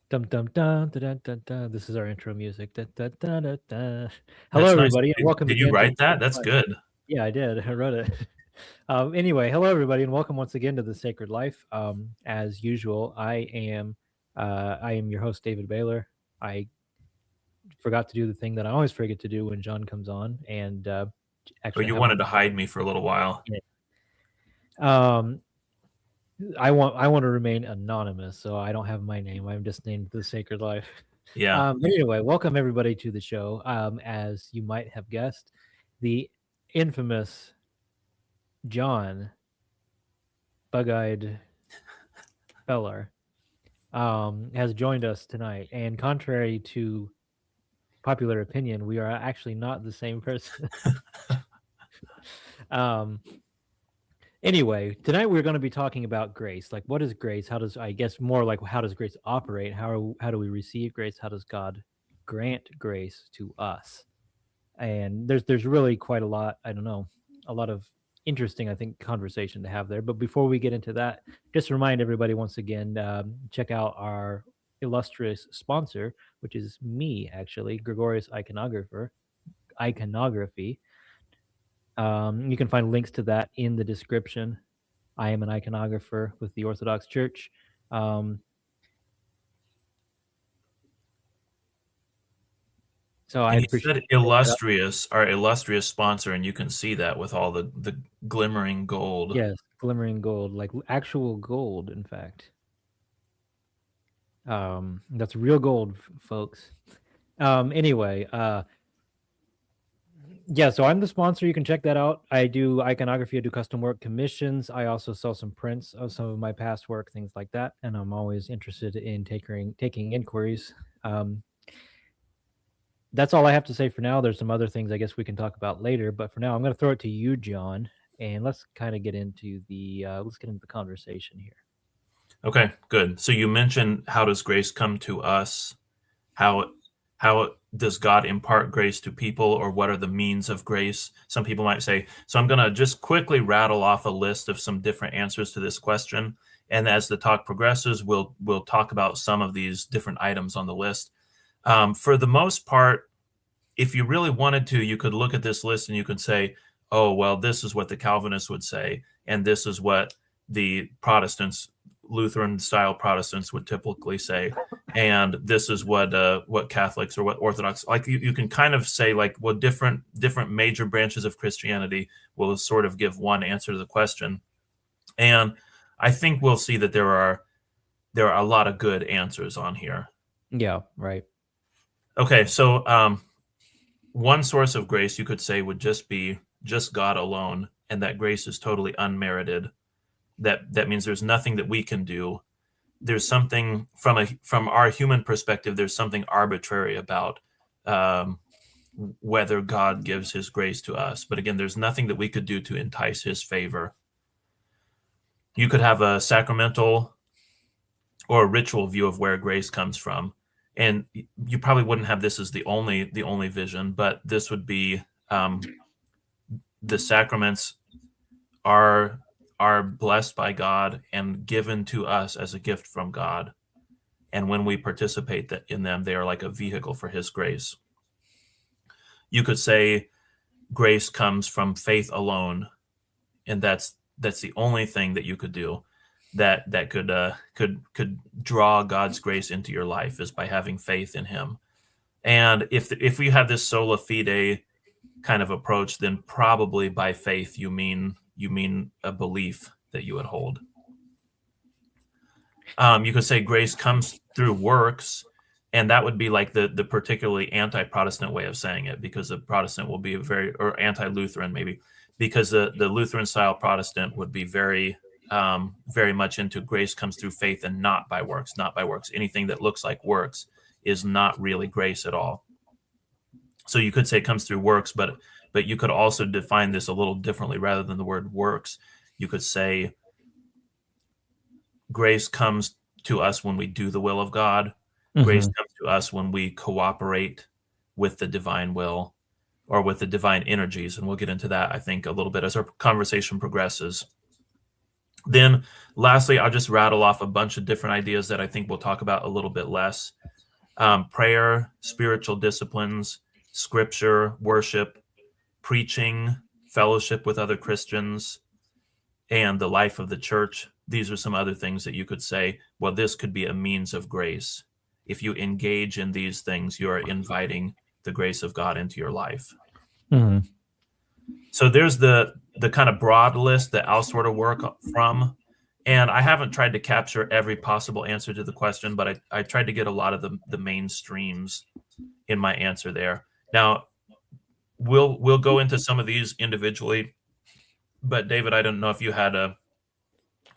Dum dum dum da da da da. This is our intro music. Da, da, da, da, da. Hello, That's nice. everybody, and welcome Did you again to write the that? Sacred That's Life. good. Yeah, I did. I wrote it. Anyway, hello, everybody, and welcome once again to the Sacred Life. As usual, I am your host, David Baylor. I forgot to do the thing that I always forget to do when John comes on, and Or actually you have my. wanted to hide me for a little while. Yeah. Um, I want to remain anonymous, so I don't have my name. I'm just named the Sacred Life. Yeah. But anyway, welcome everybody to the show. As you might have guessed, the infamous John Bug-Eyed Feller has joined us tonight, and contrary to popular opinion, we are actually not the same person. um, Anyway, tonight we're going to be talking about grace. Like, what is grace? How does, I guess, more like how does grace operate? How do we receive grace? How does God grant grace to us? And there's really quite a lot. I don't know, a lot of interesting, I think, conversation to have there. But before we get into that, just remind everybody once again, check out our illustrious sponsor, which is me, actually, Gregorius Iconography. You can find links to that in the description. I am an iconographer with the Orthodox Church. Um, so I And you appreciate said you check that out. illustrious, our illustrious sponsor, and you can see that with all the glimmering gold. Yes, glimmering gold, like actual gold, in fact. That's real gold, folks. Anyway, yeah, so I'm the sponsor. You can check that out. I do iconography, I do custom work commissions. I also sell some prints of some of my past work, things like that. And I'm always interested in taking inquiries. Um, that's all I have to say for now. There's some other things I guess we can talk about later, but for now, I'm going to throw it to you, John, and let's kind of get into the conversation here. Okay, good. So you mentioned, how does grace come to us? How how does God impart grace to people, or what are the means of grace? Some people might say. So I'm going to just quickly rattle off a list of some different answers to this question, and as the talk progresses, we'll talk about some of these different items on the list. For the most part, if you really wanted to, you could look at this list and you could say, oh, well, this is what the Calvinists would say, and this is what the Protestants, Lutheran style Protestants, would typically say, and this is what Catholics or what Orthodox, like you can kind of say, like, well, different major branches of Christianity will sort of give one answer to the question. And I think we'll see that there are a lot of good answers on here. Yeah, right. Okay, so one source of grace, you could say, would just be just God alone, and that grace is totally unmerited. That means there's nothing that we can do. There's something from our human perspective. There's something arbitrary about um, whether God gives His grace to us. But again, there's nothing that we could do to entice His favor. You could have a sacramental or a ritual view of where grace comes from, and you probably wouldn't have this as the only vision, but this would be, the sacraments are blessed by God and given to us as a gift from God, and when we participate in them, they are like a vehicle for His grace. You could say grace comes from faith alone, and that's the only thing that you could do that could draw God's grace into your life, is by having faith in Him. And if we have this sola fide kind of approach, then probably by faith you mean a belief that you would hold. You could say grace comes through works, and that would be like the particularly anti-Protestant way of saying it, because the Protestant will be or anti-Lutheran maybe, because the Lutheran style Protestant would be very very much into grace comes through faith and not by works, not by works. Anything that looks like works is not really grace at all. So you could say it comes through works, but you could also define this a little differently. Rather than the word works, you could say grace comes to us when we do the will of God. Grace Mm-hmm. comes to us when we cooperate with the divine will, or with the divine energies. And we'll get into that, I think, a little bit as our conversation progresses. Then, lastly, I'll just rattle off a bunch of different ideas that I think we'll talk about a little bit less. Prayer, spiritual disciplines, scripture, worship, preaching, fellowship with other Christians, and the life of the church. These are some other things that you could say, well, this could be a means of grace. If you engage in these things, you are inviting the grace of God into your life. Hmm. So there's the kind of broad list that I'll sort of work from. And I haven't tried to capture every possible answer to the question, but I tried to get a lot of the main streams in my answer there. Now we'll go into some of these individually, but David, I don't know if you had a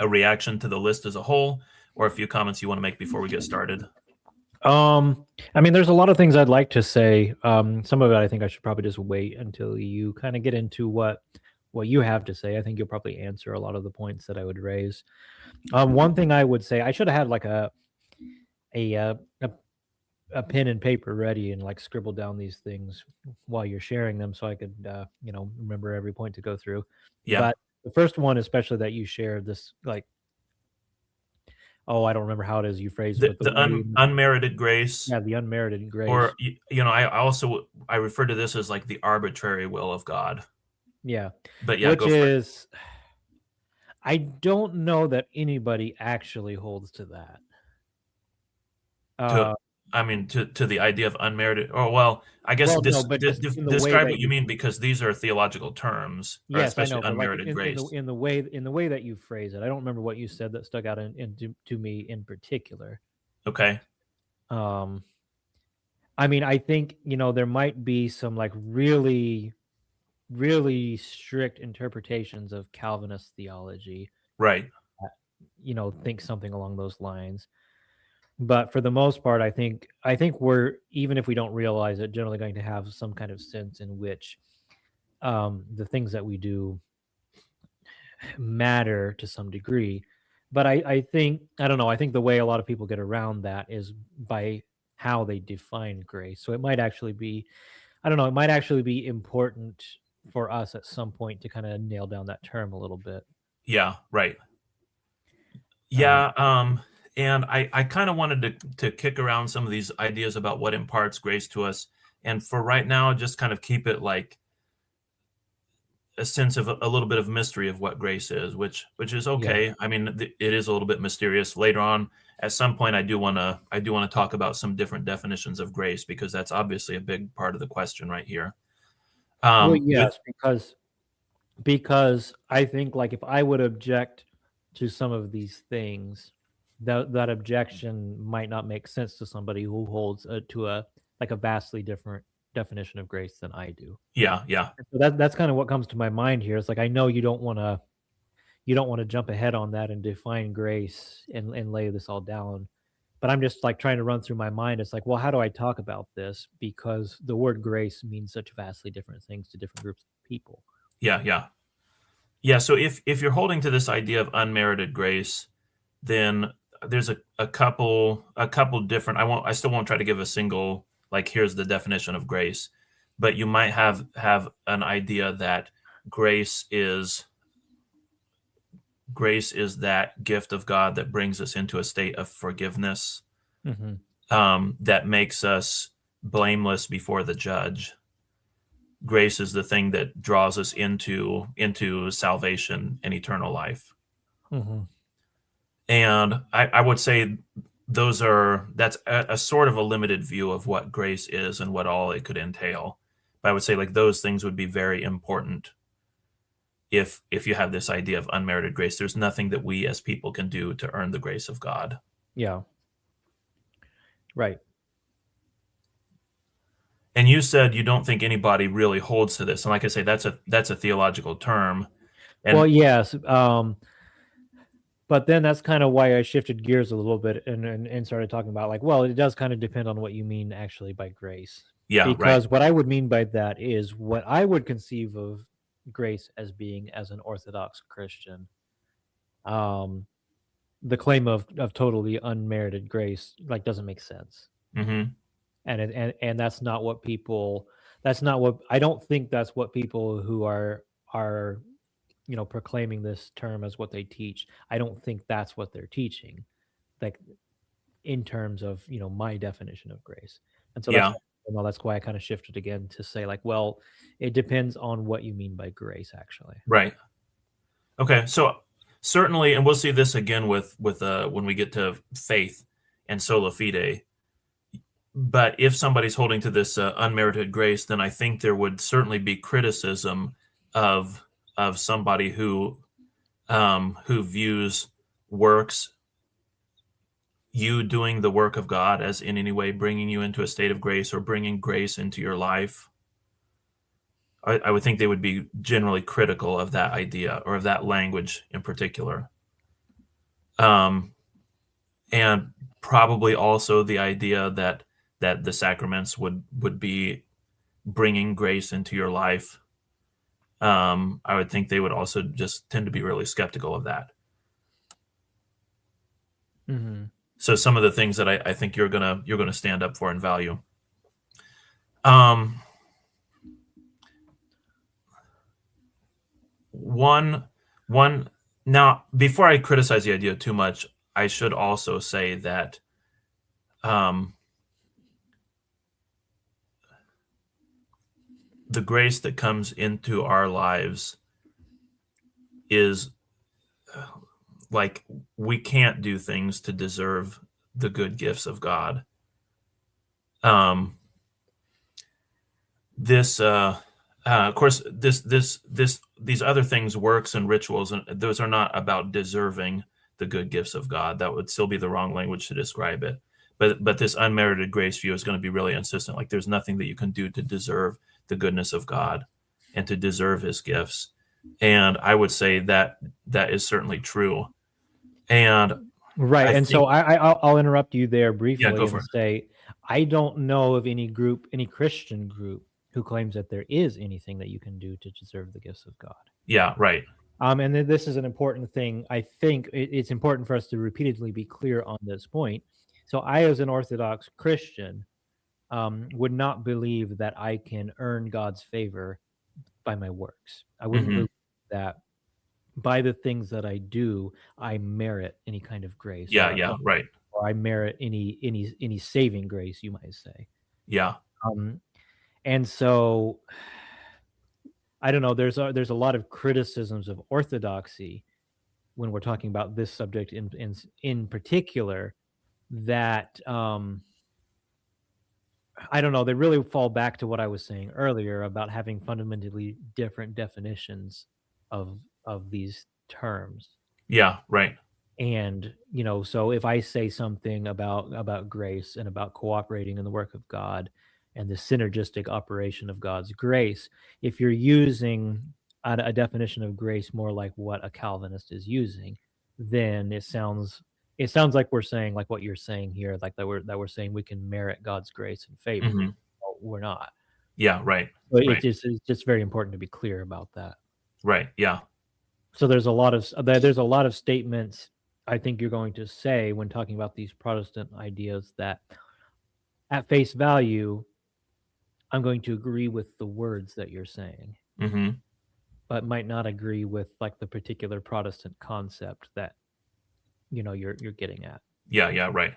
reaction to the list as a whole, or a few comments you want to make before we get started. I mean, there's a lot of things I'd like to say. Some of it I think I should probably just wait until you kind of get into what you have to say. I think you'll probably answer a lot of the points that I would raise. One thing I would say, I should have had like a uh, a a pen and paper ready and like scribble down these things while you're sharing them so I could remember every point to go through. Yeah. But the first one, especially that you shared this, like, oh, I don't remember how it is you phrased it, but the way, Unmerited grace, yeah, the unmerited or grace. I also I refer to this as like the arbitrary will of God. Yeah. But yeah, Which go for it. is, I don't know that anybody actually holds to that. To Uh, I mean, to the idea of unmerited, or well, I guess well, no, but just in the way describe that what you you, mean, because these are theological terms, or yes, I especially know, but like unmerited grace. in the way that you phrase it, I don't remember what you said that stuck out to me in particular. Okay. Um, I mean, I think there might be some like really, really strict interpretations of Calvinist theology. Right. That, think something along those lines. But for the most part, I think we're, even if we don't realize it, generally going to have some kind of sense in which the things that we do matter to some degree. But I think, I don't know, I think the way a lot of people get around that is by how they define grace. So it might actually be, I don't know, it might actually be important for us at some point to kind of nail down that term a little bit. Yeah. Right. Um, Yeah. And I kind of wanted to kick around some of these ideas about what imparts grace to us, and for right now, just kind of keep it like a sense of a little bit of mystery of what grace is, which is yeah. okay. I mean, it is a little bit mysterious. Later on, at some point, I do want to talk about some different definitions of grace, because that's obviously a big part of the question right here. Well, With yes, because I think like if I would object to some of these things, that objection might not make sense to somebody who holds to a like a vastly different definition of grace than I do. Yeah, yeah, So that's kind of what comes to my mind here. It's like I know you don't want to jump ahead on that and define grace and lay this all down. But I'm just like trying to run through my mind. It's like, well, how do I talk about this? Because the word grace means such vastly different things to different groups of people. yeah, yeah, yeah. So if you're holding to this idea of unmerited grace, then there's a couple different. I still won't try to give a single, like, here's the definition of grace, but you might have an idea that grace is grace is that gift of God that brings us into a state of forgiveness, Hmm. that makes us blameless before the judge. Grace is the thing that draws us into salvation and eternal life. Hmm. And I would say that's a sort of a limited view of what grace is and what all it could entail. But I would say like those things would be very important if you have this idea of unmerited grace. There's nothing that we as people can do to earn the grace of God. Yeah. Right. And you said you don't think anybody really holds to this. And like I say, that's a theological term. Well, And yes. But then that's kind of why I shifted gears a little bit and started talking about like, well, it does kind of depend on what you mean actually by grace. yeah, right. Because what I would mean by that is what I would conceive of grace as being as an Orthodox Christian. Um, the claim of totally unmerited grace like doesn't make sense. Hmm. And that's not what people, that's not what, I don't think that's what people who are proclaiming this term as what they teach. I don't think that's what they're teaching, like in terms of my definition of grace. And so Yeah, that's why I kind of shifted again to say like, well, it depends on what you mean by grace, actually. right. Okay, so certainly, and we'll see this again with when we get to faith and sola fide. But if somebody's holding to this unmerited grace, then I think there would certainly be criticism of somebody who views works, you doing the work of God, as in any way bringing you into a state of grace or bringing grace into your life. I would think they would be generally critical of that idea or of that language in particular. Um, and probably also the idea that the sacraments would be bringing grace into your life. I would think they would also just tend to be really skeptical of that. Mm-hmm. So some of the things that I think you're gonna stand up for and value. Um, one one now, before I criticize the idea too much, I should also say that um, the grace that comes into our lives is like we can't do things to deserve the good gifts of God. Um, this of course these other things, works and rituals, and those are not about deserving the good gifts of God. That would still be the wrong language to describe it. But this unmerited grace view is going to be really insistent, like there's nothing that you can do to deserve the goodness of God and to deserve his gifts. And I would say that that is certainly true. And Right. I And so think, I'll interrupt you there yeah, briefly go and for it. say, I don't know of any group, any Christian group, who claims that there is anything that you can do to deserve the gifts of God. Yeah, right. And then this is an important thing. I think it's important for us to repeatedly be clear on this point. So I, as an Orthodox Christian, would not believe that I can earn God's favor by my works. I wouldn't Hmm. believe that by the things that I do, I merit any kind of grace, Yeah, yeah, right. or I merit any saving grace, you might say. Yeah. Um, and so I don't know. There's a lot of criticisms of orthodoxy when we're talking about this subject in particular, that I don't know. They really fall back to what I was saying earlier about having fundamentally different definitions of these terms. Yeah, right. And so if I say something about grace and about cooperating in the work of God and the synergistic operation of God's grace, if you're using a definition of grace more like what a Calvinist is using, then it sounds like we're saying like what you're saying here, like that we're saying we can merit God's grace and favor. Hmm. Well, we're not. Yeah, right. So Right. it's just very important to be clear about that. Right. Yeah. So there's a lot of statements I think you're going to say when talking about these Protestant ideas that at face value I'm going to agree with the words that you're saying, Hmm. but might not agree with like the particular Protestant concept that you're getting at. Yeah, yeah, right.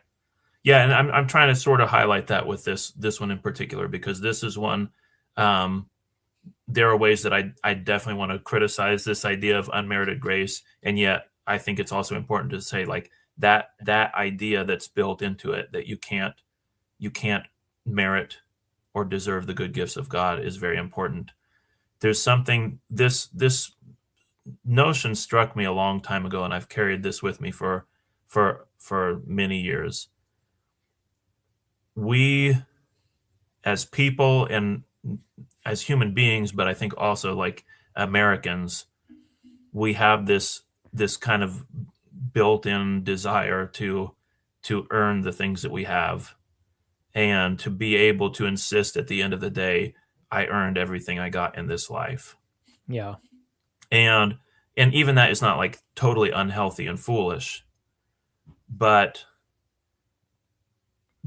Yeah, and I'm trying to sort of highlight that with this one in particular, because this is one. Um, there are ways that I definitely want to criticize this idea of unmerited grace, and yet I think it's also important to say like that idea that's built into it, that you can't merit or deserve the good gifts of God, is very important. There's something, this notion struck me a long time ago, and I've carried this with me for many years. We, as people and as human beings, but I think also like Americans, we have this kind of built-in desire to earn the things that we have, and to be able to insist at the end of the day, I earned everything I got in this life. Yeah. And even that is not like totally unhealthy and foolish, but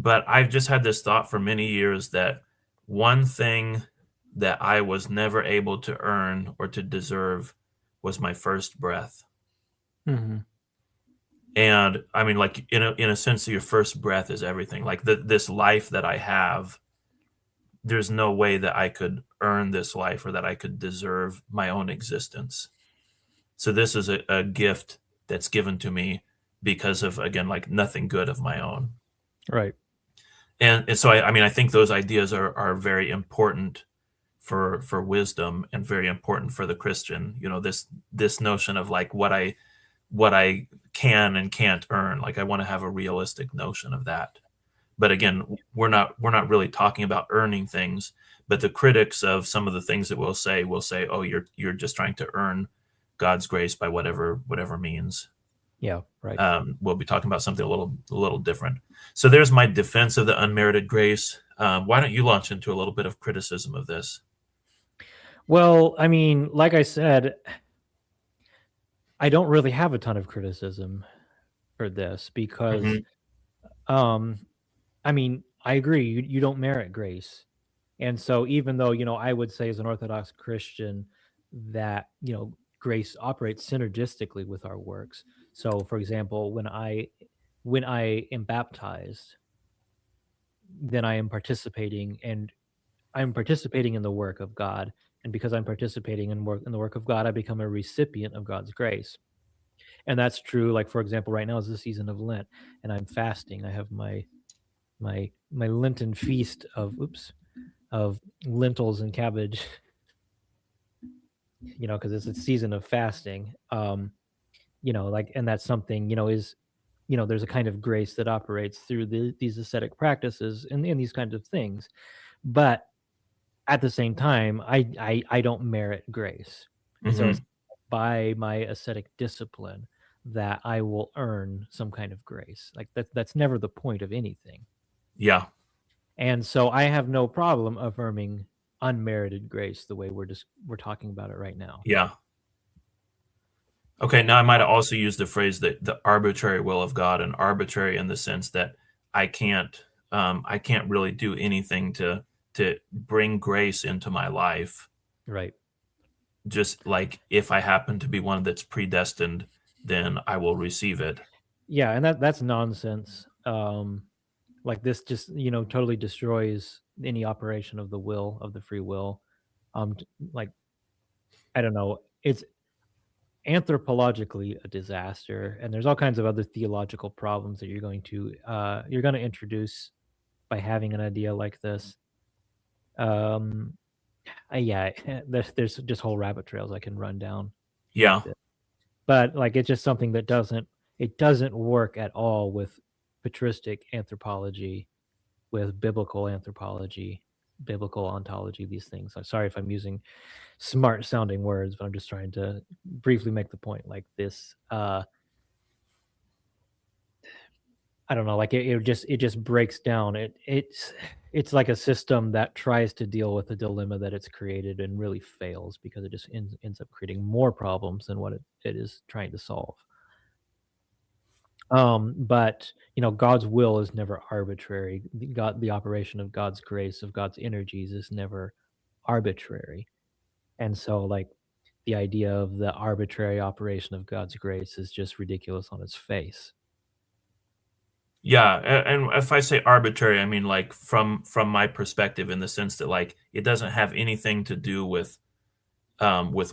I've just had this thought for many years that one thing that I was never able to earn or to deserve was my first breath. Hmm. And I mean, like in a sense, your first breath is everything. Like this life that I have, there's no way that I could earn this life or that I could deserve my own existence. So this is a gift that's given to me because of, again, like nothing good of my own. Right. And so I mean, I think those ideas are very important for wisdom and very important for the Christian. You know, this notion of like what I can and can't earn. Like I want to have a realistic notion of that. But again, we're not really talking about earning things. But the critics of some of the things that will say, "Oh, you're just trying to earn God's grace by whatever means." Yeah. Right. We'll be talking about something a little different. So there's my defense of the unmerited grace. Why don't you launch into a little bit of criticism of this? Well, I mean, like I said, I don't really have a ton of criticism for this because, Hmm. um, I mean, I agree. You don't merit grace. And so even though, I would say as an Orthodox Christian that, grace operates synergistically with our works. So for example, when I am baptized, then I am participating and I'm participating in the work of God. And because I'm participating in the work of God, I become a recipient of God's grace. And that's true. Like for example, right now is the season of Lent and I'm fasting. I have my Lenten feast of lentils and cabbage, because it's a season of fasting. Like, and that's something, there's a kind of grace that operates through these ascetic practices and these kinds of things. But at the same time, I don't merit grace. And so it's Hmm. by my ascetic discipline that I will earn some kind of grace. Like that's never the point of anything. Yeah, And so I have no problem affirming unmerited grace the way we're talking about it right now. yeah. Okay, now I might have also used the phrase that the arbitrary will of God, and arbitrary in the sense that I can't really do anything to bring grace into my life. Right. Just like if I happen to be one that's predestined, then I will receive it. Yeah, and that's nonsense. Like this just, totally destroys any operation of the will, of the free will. Like I don't know, it's anthropologically a disaster, and there's all kinds of other theological problems that you're going to introduce by having an idea like this. Um, yeah, there's just whole rabbit trails I can run down with Yeah, it, but like it's just something that doesn't work at all with patristic anthropology, with biblical anthropology, biblical ontology. These things. I'm sorry if I'm using smart sounding words, but I'm just trying to briefly make the point. Like this, I don't know, like it just breaks down. It's like a system that tries to deal with a dilemma that it's created and really fails because it just ends up creating more problems than what it is trying to solve. But God's will is never arbitrary. The operation of God's grace, of God's energies, is never arbitrary. And so, like, the idea of the arbitrary operation of God's grace is just ridiculous on its face. yeah. And if I say arbitrary, I mean like from my perspective, in the sense that like it doesn't have anything to do with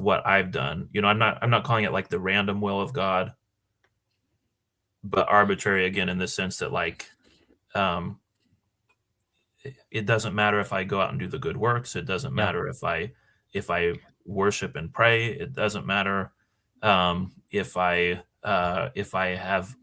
what I've done. You know, I'm not calling it like the random will of God, but arbitrary again in the sense that like um, it doesn't matter if I go out and do the good works. It doesn't Yeah, matter if I worship and pray. It doesn't matter if I have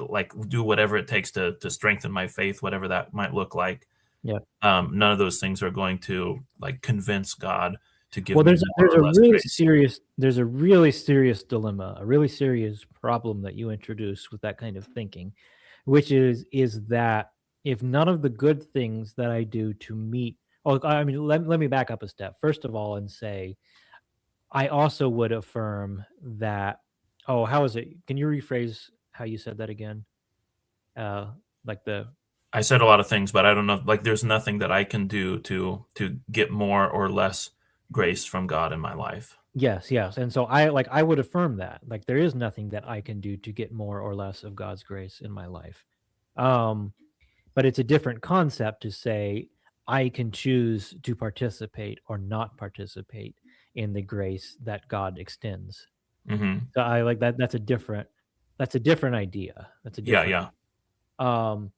like do whatever it takes to strengthen my faith, whatever that might look like. yeah. None of those things are going to like convince God to give Well, me there's more or a less really grace. serious there's a really serious dilemma, a really serious problem that you introduce with that kind of thinking, which is that if none of the good things that I do to meet oh, I mean, let me back up a step. First of all, and say I also would affirm that oh, how is it? Can you rephrase how you said that again? Uh like the I said a lot of things, but I don't know. Like, there's nothing that I can do to get more or less grace from God in my life. Yes, yes. And so I would affirm that. Like there is nothing that I can do to get more or less of God's grace in my life. Um but it's a different concept to say I can choose to participate or not participate in the grace that God extends. Hmm. So I like that that's a different idea. That's a Yeah, different yeah. um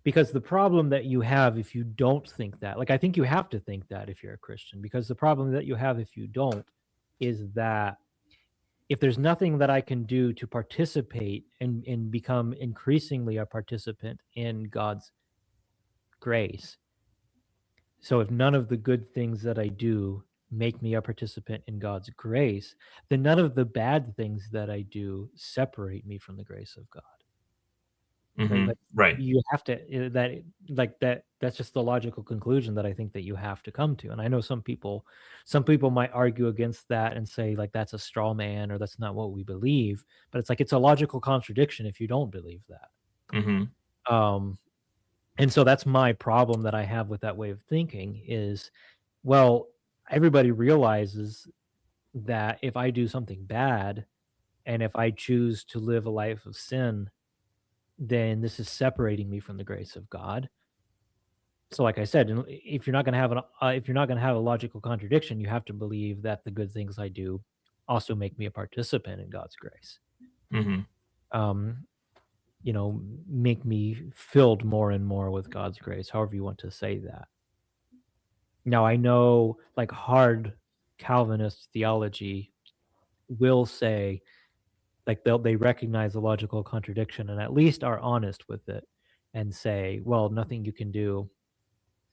because the problem that you have if you don't think that, like I think you have to think that if you're a Christian, because the problem that you have if you don't is that if there's nothing that I can do to participate and become increasingly a participant in God's grace, so if none of the good things that I do make me a participant in God's grace, then none of the bad things that I do separate me from the grace of God. Like, Hmm. like Right. you have to that like that's just the logical conclusion that I think that you have to come to. And I know some people might argue against that and say like that's a straw man or that's not what we believe, but it's like it's a logical contradiction if you don't believe that. Hmm. Um and so that's my problem that I have with that way of thinking is, well, everybody realizes that if I do something bad and if I choose to live a life of sin, then this is separating me from the grace of God. So, like I said, if you're not going to have if you're not going to have a logical contradiction, you have to believe that the good things I do also make me a participant in God's grace. Hmm. Um, make me filled more and more with God's grace, however you want to say that. Now, I know like hard Calvinist theology will say like they recognize the logical contradiction and at least are honest with it and say, well, nothing you can do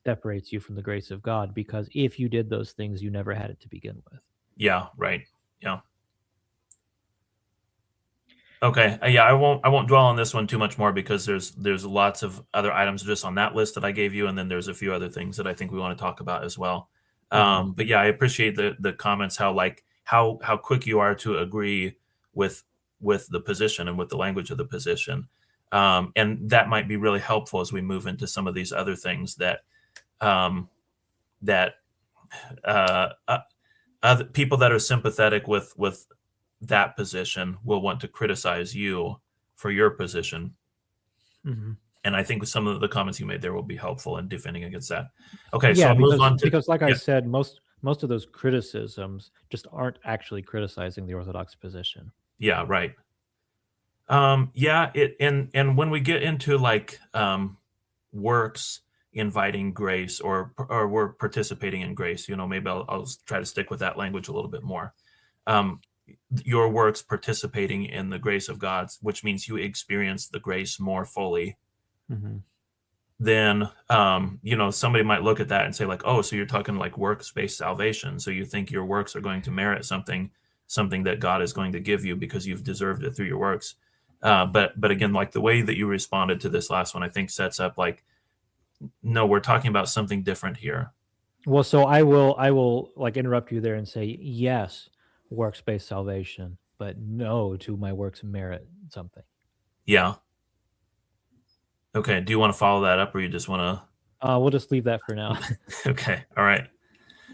separates you from the grace of God because if you did those things, you never had it to begin with. Yeah, right. Yeah. Okay. Yeah, I won't dwell on this one too much more because there's lots of other items just on that list that I gave you, and then there's a few other things that I think we want to talk about as well. Hmm. But yeah, I appreciate the comments, how like how quick you are to agree with with the position and with the language of the position. And that might be really helpful as we move into some of these other things um, that other people that are sympathetic with that position will want to criticize you for your position. Hmm. And I think some of the comments you made there will be helpful in defending against that. Okay, so Yeah, I'll move on to because like I yeah, said, most of those criticisms just aren't actually criticizing the Orthodox position. yeah, right. Yeah, it and when we get into like works inviting grace or we're participating in grace, maybe I'll try to stick with that language a little bit more. Um, your works participating in the grace of God, which means you experience the grace more fully, Hmm. then somebody might look at that and say like, oh, so you're talking like works-based salvation, so you think your works are going to merit something that God is going to give you because you've deserved it through your works. But again, like the way that you responded to this last one, I think sets up like, no, we're talking about something different here. Well, so I will like interrupt you there and say yes, works based salvation, but no to my works merit something. Yeah. Okay. Do you want to follow that up, or you just want We'll just leave that for now. to? Okay. All right.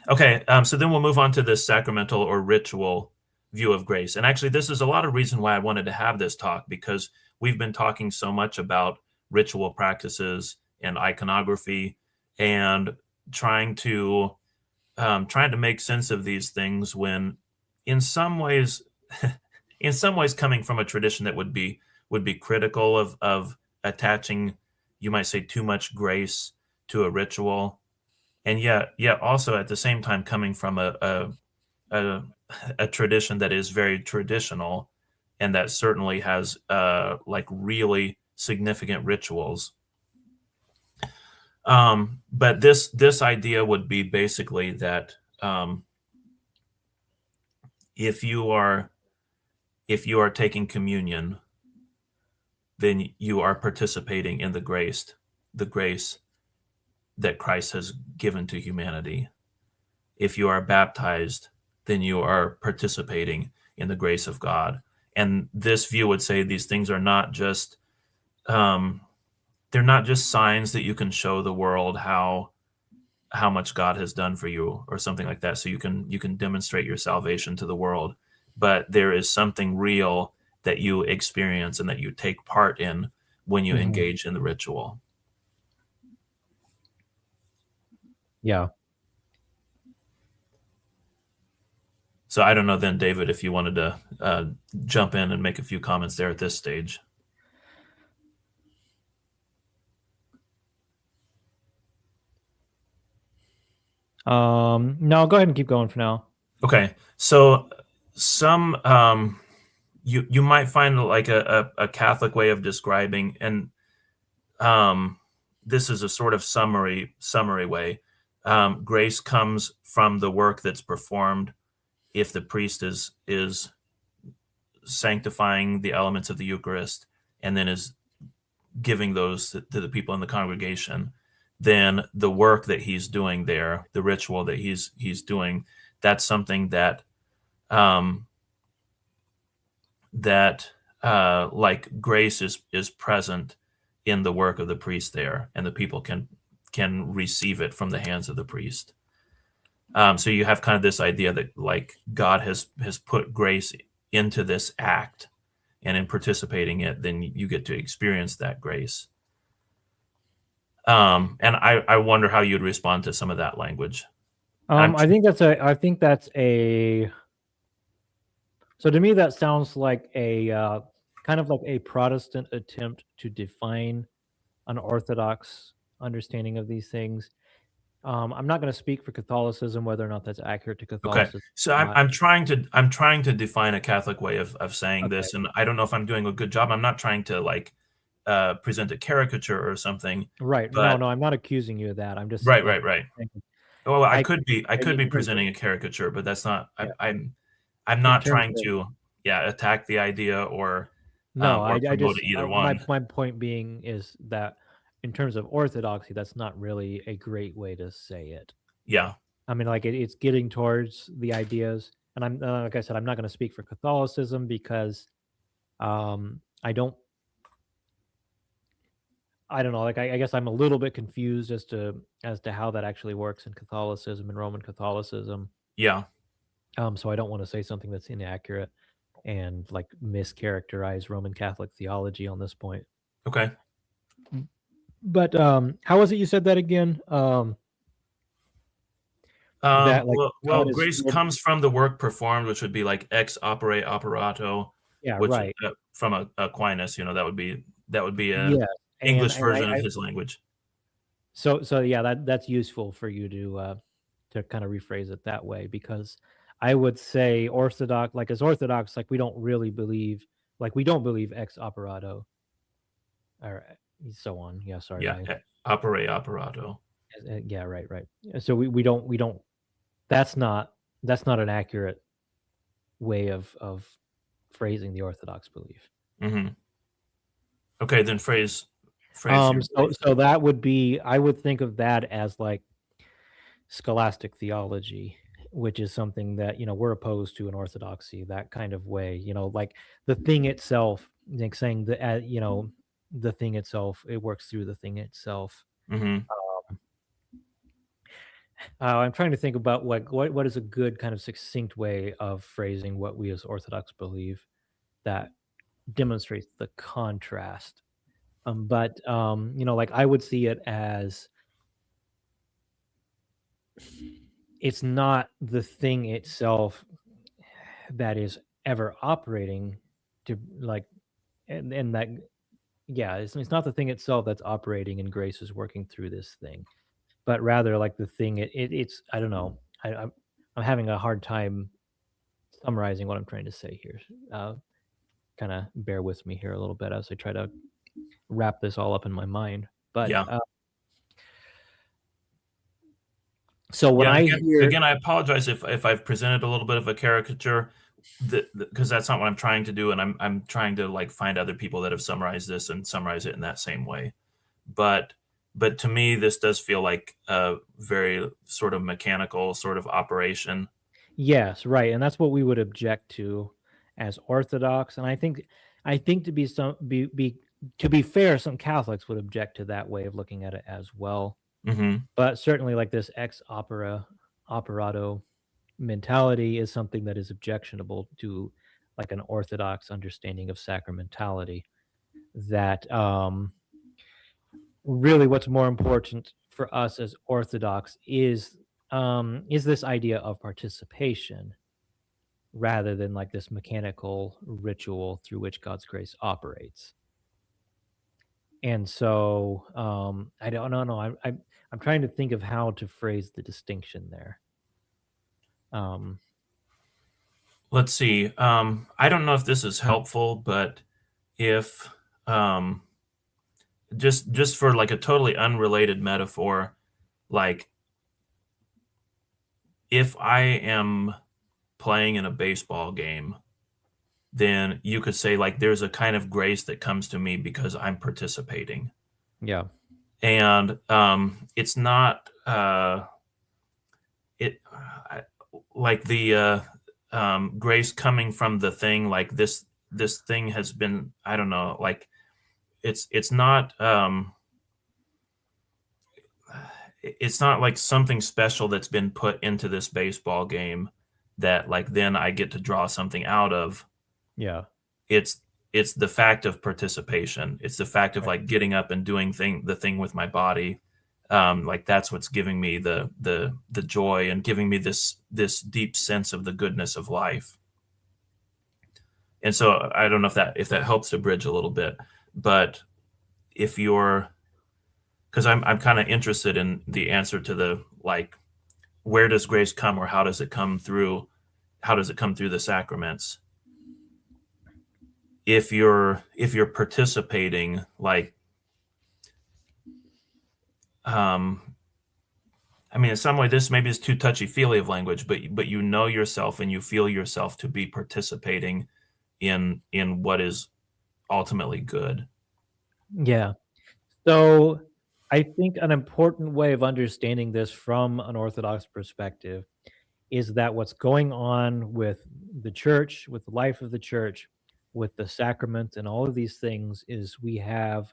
Okay, so then we'll move on to this sacramental or ritual view of grace. And actually, this is a lot of reason why I wanted to have this talk, because we've been talking so much about ritual practices and iconography and trying to trying to make sense of these things when, in some ways, in some ways, coming from a tradition that would be critical of attaching, you might say, too much grace to a ritual, and yet also at the same time coming from a, a tradition that is very traditional and that certainly has like really significant rituals. But this idea would be basically that if you are if you are taking communion, then you are participating in the grace that Christ has given to humanity. If you are baptized, then you are participating in the grace of God. And this view would say these things are not just um, they're not just signs that you can show the world how much God has done for you or something like that. So you can demonstrate your salvation to the world, but there is something real that you experience and that you take part in when you Mhm. engage in the ritual. Yeah. So I don't know then, David, if you wanted to jump in and make a few comments there at this stage. No, go ahead and keep going for now. Okay, so some you might find like a Catholic way of describing, and um, this is a sort of summary way. Grace comes from the work that's performed if the priest is sanctifying the elements of the Eucharist and then is giving those to the people in the congregation. Then the work that he's doing there, the ritual that he's doing, that's something that um, that like grace is present in the work of the priest there, and the people can receive it from the hands of the priest. So you have kind of this idea that like God has put grace into this act, and in participating it, then you get to experience that grace. And I wonder how you'd respond to some of that language. And I'm I think that's a so to me that sounds like a kind of like a Protestant attempt to define an Orthodox understanding of these things. I'm not going to speak for Catholicism whether or not that's accurate to okay. Catholicism So or not. I'm trying to define a Catholic way of saying Okay, this, and I don't know if I'm doing a good job. I'm not trying to like present a caricature or something, right. No, but no, I'm not accusing you of that. I'm just right, like right, right. saying, Well, I I could be in terms of presenting a caricature, but that's not. yeah, I'm in not terms trying of to yeah attack the idea no, or I promote just either my one. my point being is that in terms of orthodoxy, that's not really a great way to say it. Yeah, I mean, like it's getting towards the ideas, and I'm like I said, I'm not going to speak for Catholicism because I don't I don't know. Like I guess I'm a little bit confused as to how that actually works in Catholicism and Roman Catholicism. yeah, So I don't want to say something that's inaccurate and like mischaracterize Roman Catholic theology on this point. okay. But how was it you said that again? That like Well, grace comes from the work performed, which would be like ex opere operato, yeah, which right. from Aquinas, that would be a Yeah. English And version of I his language. so yeah, that's useful for you to kind of rephrase it that way because I would say orthodox like as orthodox like we don't really believe like we don't believe ex operato or so on. Yeah, sorry, Yeah, my opere operato. yeah, right, right. So we don't that's not that's not an accurate way of phrasing the orthodox belief. Hmm. Okay, then phrase your belief. So that would be I would think of that as like scholastic theology, which is something that we're opposed to in orthodoxy. That kind of way, like the thing itself, like saying the the thing itself, it works through the thing itself. Hmm. I'm trying to think about what is a good kind of succinct way of phrasing what we as Orthodox believe that demonstrates the contrast. But like I would see it as it's not the thing itself that is ever operating to like and that yeah it's not the thing itself that's operating and grace is working through this thing but rather like the thing it's I don't know I'm having a hard time summarizing what I'm trying to say here. Kind of bear with me here a little bit as I try to wrap this all up in my mind. But Yeah. so when Yeah, I hear again, I apologize if I've presented a little bit of a caricature, because that's not what I'm trying to do, and I'm trying to like find other people that have summarized this and summarize it in that same way. But but to me, this does feel like a very sort of mechanical sort of operation. yes, right, and that's what we would object to as Orthodox, and I think to be fair, some Catholics would object to that way of looking at it as well. Hmm. But certainly, like this ex operato mentality is something that is objectionable to like an orthodox understanding of sacramentality. That really, what's more important for us as Orthodox is this idea of participation rather than like this mechanical ritual through which God's grace operates. And so, I don't know. I'm trying to think of how to phrase the distinction there. Um, Let's see. I don't know if this is helpful, but if um, just for like a totally unrelated metaphor, like if I am playing in a baseball game, then you could say like there's a kind of grace that comes to me because I'm participating, yeah, and it's not it I- like the grace coming from the thing like this thing has been, I don't know, like it's not it's not like something special that's been put into this baseball game that like then I get to draw something out of. yeah, It's it's the fact of participation. It's the fact of right, like getting up and doing the thing with my body. Like that's what's giving me the joy and giving me this deep sense of the goodness of life. And so I don't know if that helps to bridge a little bit, but if you're because I'm kind of interested in the answer to the like where does grace come or how does it come through the sacraments? If you're participating like um I mean in some way this maybe is too touchy feely of language, but you know yourself and you feel yourself to be participating in what is ultimately good. yeah. So I think an important way of understanding this from an Orthodox perspective is that what's going on with the church, with the life of the church, with the sacraments and all of these things is we have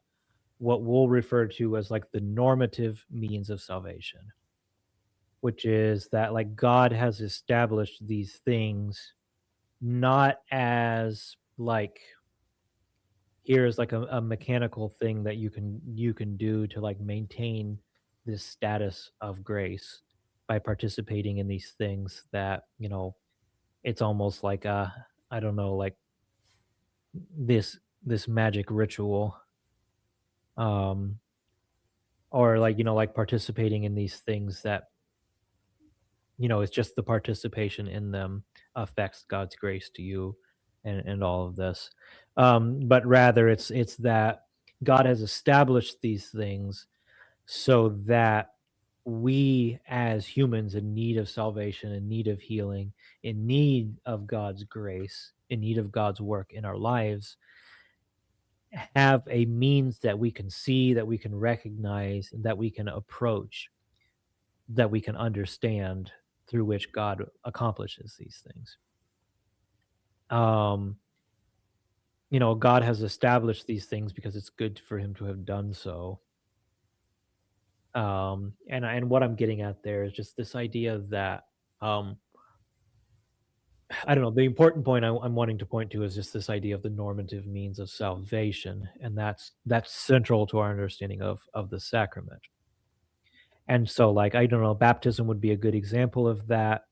what we'll refer to as like the normative means of salvation, which is that like God has established these things not as like here's like a mechanical thing that you can do to like maintain this status of grace by participating in these things that it's almost like I don't know, like this magic ritual, um or like like participating in these things that it's just the participation in them affects God's grace to you and all of this. But rather it's that God has established these things so that we as humans in need of salvation, in need of healing, in need of God's grace, in need of God's work in our lives, have a means that we can see, that we can recognize, and that we can approach, that we can understand through which God accomplishes these things. Um, God has established these things because it's good for him to have done so. And what I'm getting at there is just this idea that um I don't know, the important point I'm wanting to point to is just this idea of the normative means of salvation, and that's central to our understanding of the sacrament. And so, like, I don't know, baptism would be a good example of that.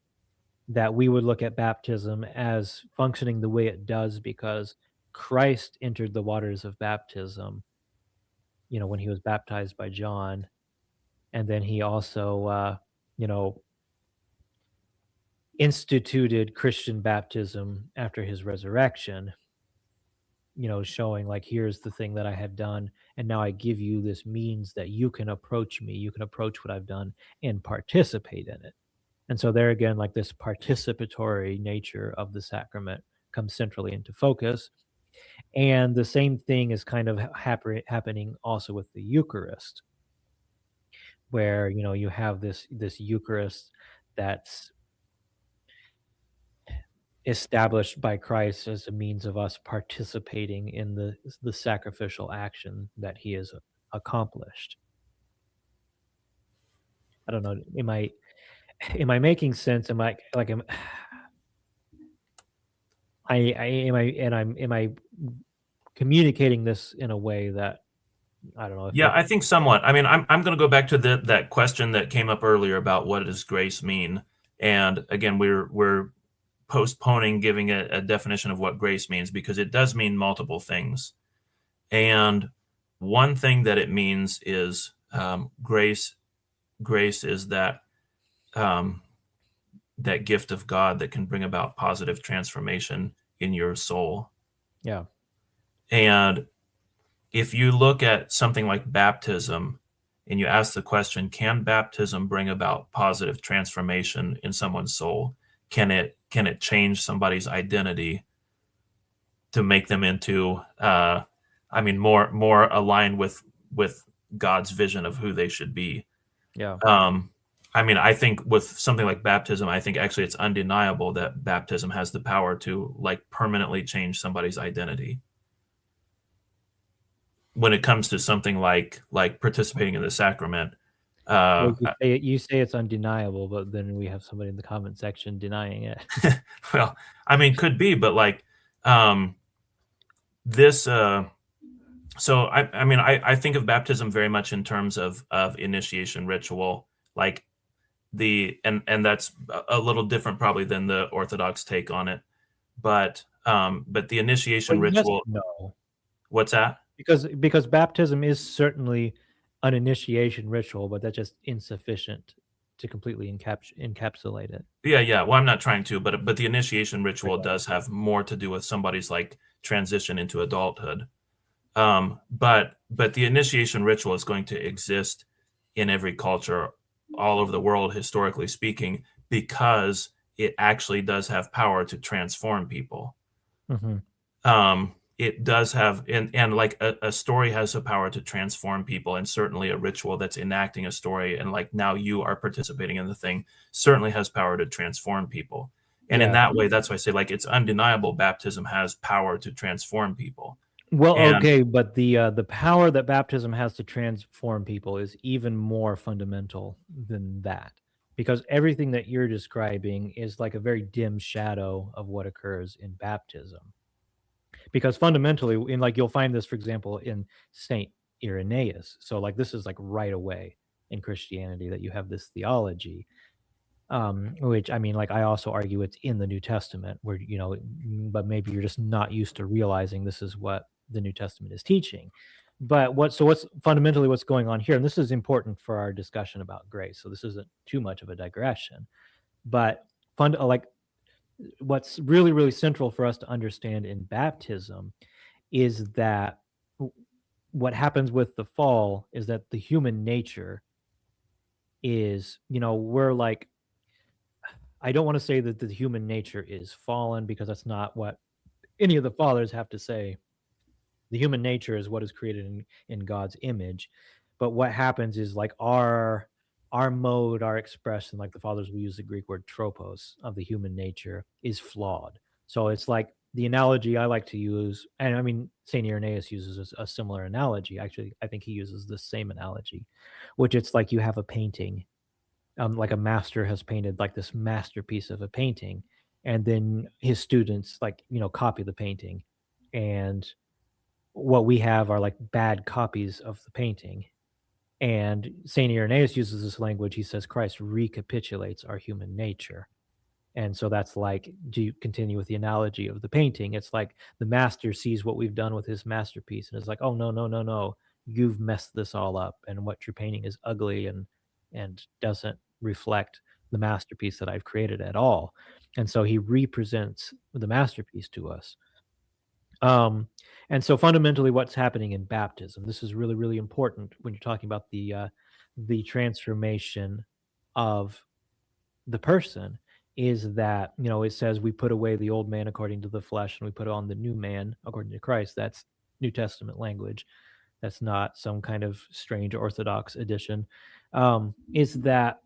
That we would look at baptism as functioning the way it does because Christ entered the waters of baptism, when he was baptized by John, and then he also, you know, instituted Christian baptism after his resurrection, showing like, here's the thing that I have done. And now I give you this means that you can approach me, you can approach what I've done and participate in it. And so, there again, like this participatory nature of the sacrament comes centrally into focus. And the same thing is kind of happening also with the Eucharist, where you have this Eucharist that's established by Christ as a means of us participating in the sacrificial action that he has accomplished. I don't know. Am I making sense? Am I like I am I and I'm am I communicating this in a way that I don't know Yeah, if I think somewhat. I mean, I'm going to go back to that question that came up earlier about what does grace mean, and again, we're postponing giving a definition of what grace means because it does mean multiple things. And one thing that it means is grace. Grace is um, that gift of God that can bring about positive transformation in your soul. yeah, And if you look at something like baptism and you ask the question, can baptism bring about positive transformation in someone's soul? Can it change somebody's identity to make them into I mean more aligned with God's vision of who they should be? yeah. Um, I mean, I think with something like baptism, I think actually it's undeniable that baptism has the power to like permanently change somebody's identity. When it comes to something like participating in the sacrament, Well, uh, you say it's undeniable, but then we have somebody in the comment section denying it. well, I mean, could be, but like um, this. So I mean, I think of baptism very much in terms of initiation ritual, like and that's a little different probably than the Orthodox take on it, but the Well, initiation yes, ritual. no, What's that? because baptism is certainly an initiation ritual, but that's just insufficient to completely encapsulate it. Yeah, yeah. Well, I'm not trying to, but the initiation I ritual got does have more to do with somebody's like transition into adulthood. But the initiation ritual is going to exist in every culture all over the world, historically speaking, because it actually does have power to transform people. Mhm. It does have, and like a story has the power to transform people, and certainly a ritual that's enacting a story, and like now you are participating in the thing, certainly has power to transform people. And in Yeah. that way, that's why I say like it's undeniable baptism has power to transform people. Well, And okay, but the power that baptism has to transform people is even more fundamental than that, because everything that you're describing is like a very dim shadow of what occurs in baptism. Because fundamentally, in like you'll find this, for example, in Saint Irenaeus. So like this is like right away in Christianity that you have this theology, which I mean, like I also argue it's in the New Testament, where but maybe you're just not used to realizing this is what the New Testament is teaching. But what's fundamentally what's going on here, and this is important for our discussion about grace. So this isn't too much of a digression, but like what's really really central for us to understand in baptism is that what happens with the fall is that the human nature is, we're like, I don't want to say that the human nature is fallen because that's not what any of the fathers have to say. The human nature is what is created in God's image. But what happens is like our mode, our expression, like the fathers will use the Greek word tropos of the human nature is flawed. So it's like the analogy I like to use, and I mean Saint Irenaeus uses a similar analogy. Actually, I think he uses the same analogy, which it's like you have a painting, like a master has painted like this masterpiece of a painting, and then his students like copy the painting, and what we have are like bad copies of the painting. And Saint Irenaeus uses this language. He says Christ recapitulates our human nature. And so that's like, do you continue with the analogy of the painting? It's like the master sees what we've done with his masterpiece and is like, oh no, no, no, no, you've messed this all up. And what you're painting is ugly and doesn't reflect the masterpiece that I've created at all. And so he represents the masterpiece to us. Um, and so fundamentally what's happening in baptism, this is really, really important when you're talking about the transformation of the person, is that, it says we put away the old man according to the flesh and we put on the new man according to Christ. That's New Testament language. That's not some kind of strange Orthodox edition. Is that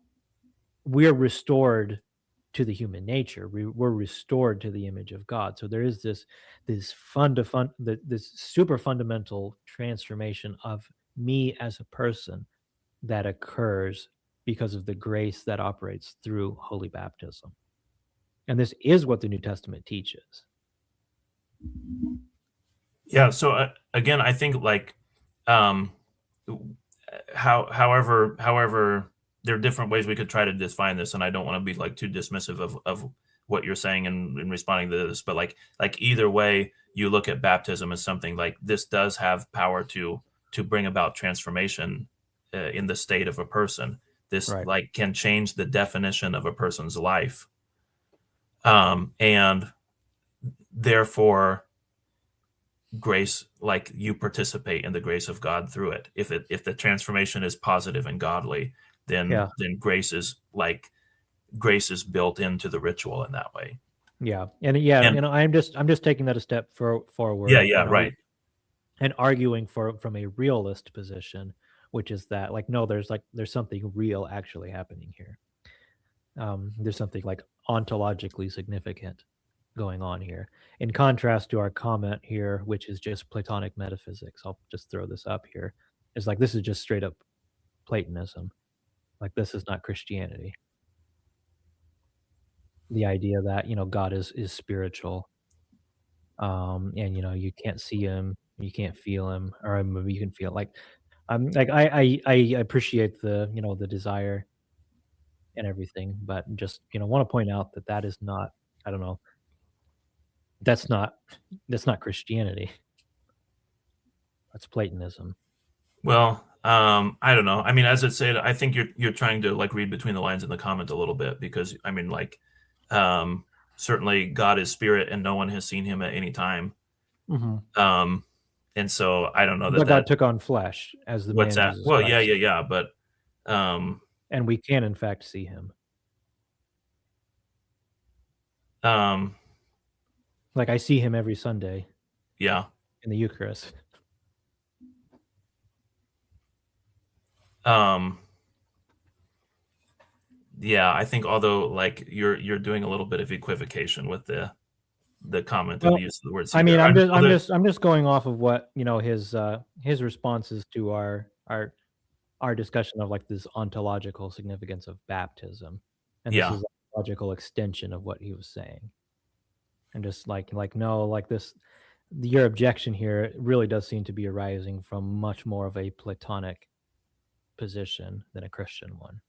we're restored to the human nature. We're restored to the image of God. So there is this super fundamental transformation of me as a person that occurs because of the grace that operates through holy baptism. And this is what the New Testament teaches. Yeah. So again, I think like um, however, there are different ways we could try to define this, and I don't want to be like too dismissive of what you're saying in responding to this, but like either way, you look at baptism as something like this does have power to bring about transformation in the state of a person. This Right. like can change the definition of a person's life, and therefore grace, like you participate in the grace of God through it. If the transformation is positive and godly, Yeah. then grace is built into the ritual in that way. Yeah. And yeah, And I'm just taking that a step yeah, forward yeah, right. and arguing from a realist position, which is that like no, there's something real actually happening here. There's something like ontologically significant going on here. In contrast to our comment here, which is just Platonic metaphysics, I'll just throw this up here. It's like this is just straight up Platonism. Like this is not Christianity. The idea that God is spiritual, and you can't see him, you can't feel him, or maybe you can feel like I appreciate the desire and everything, but just want to point out that that is not, I don't know, that's not that's not Christianity. That's Platonism. Well, I don't know. I mean, as it said, I think you're trying to like read between the lines in the comment a little bit because I mean, like, um, certainly God is spirit and no one has seen him at any time. Mhm. Um, and so I don't know But that God took on flesh as the what's man that? Jesus Well, yeah, Christ, yeah, yeah, but um, and we can in fact see him. um, Like I see him every Sunday yeah. in the Eucharist. Um, yeah, I think although like you're doing a little bit of equivocation with the comment and the Well, use of the word I see mean, there. I'm I'm just I'm although just I'm just going off of what, his responses to our discussion of like this ontological significance of baptism. And this yeah. is a logical extension of what he was saying. And just like no, like this your objection here really does seem to be arising from much more of a Platonic position than a Christian one.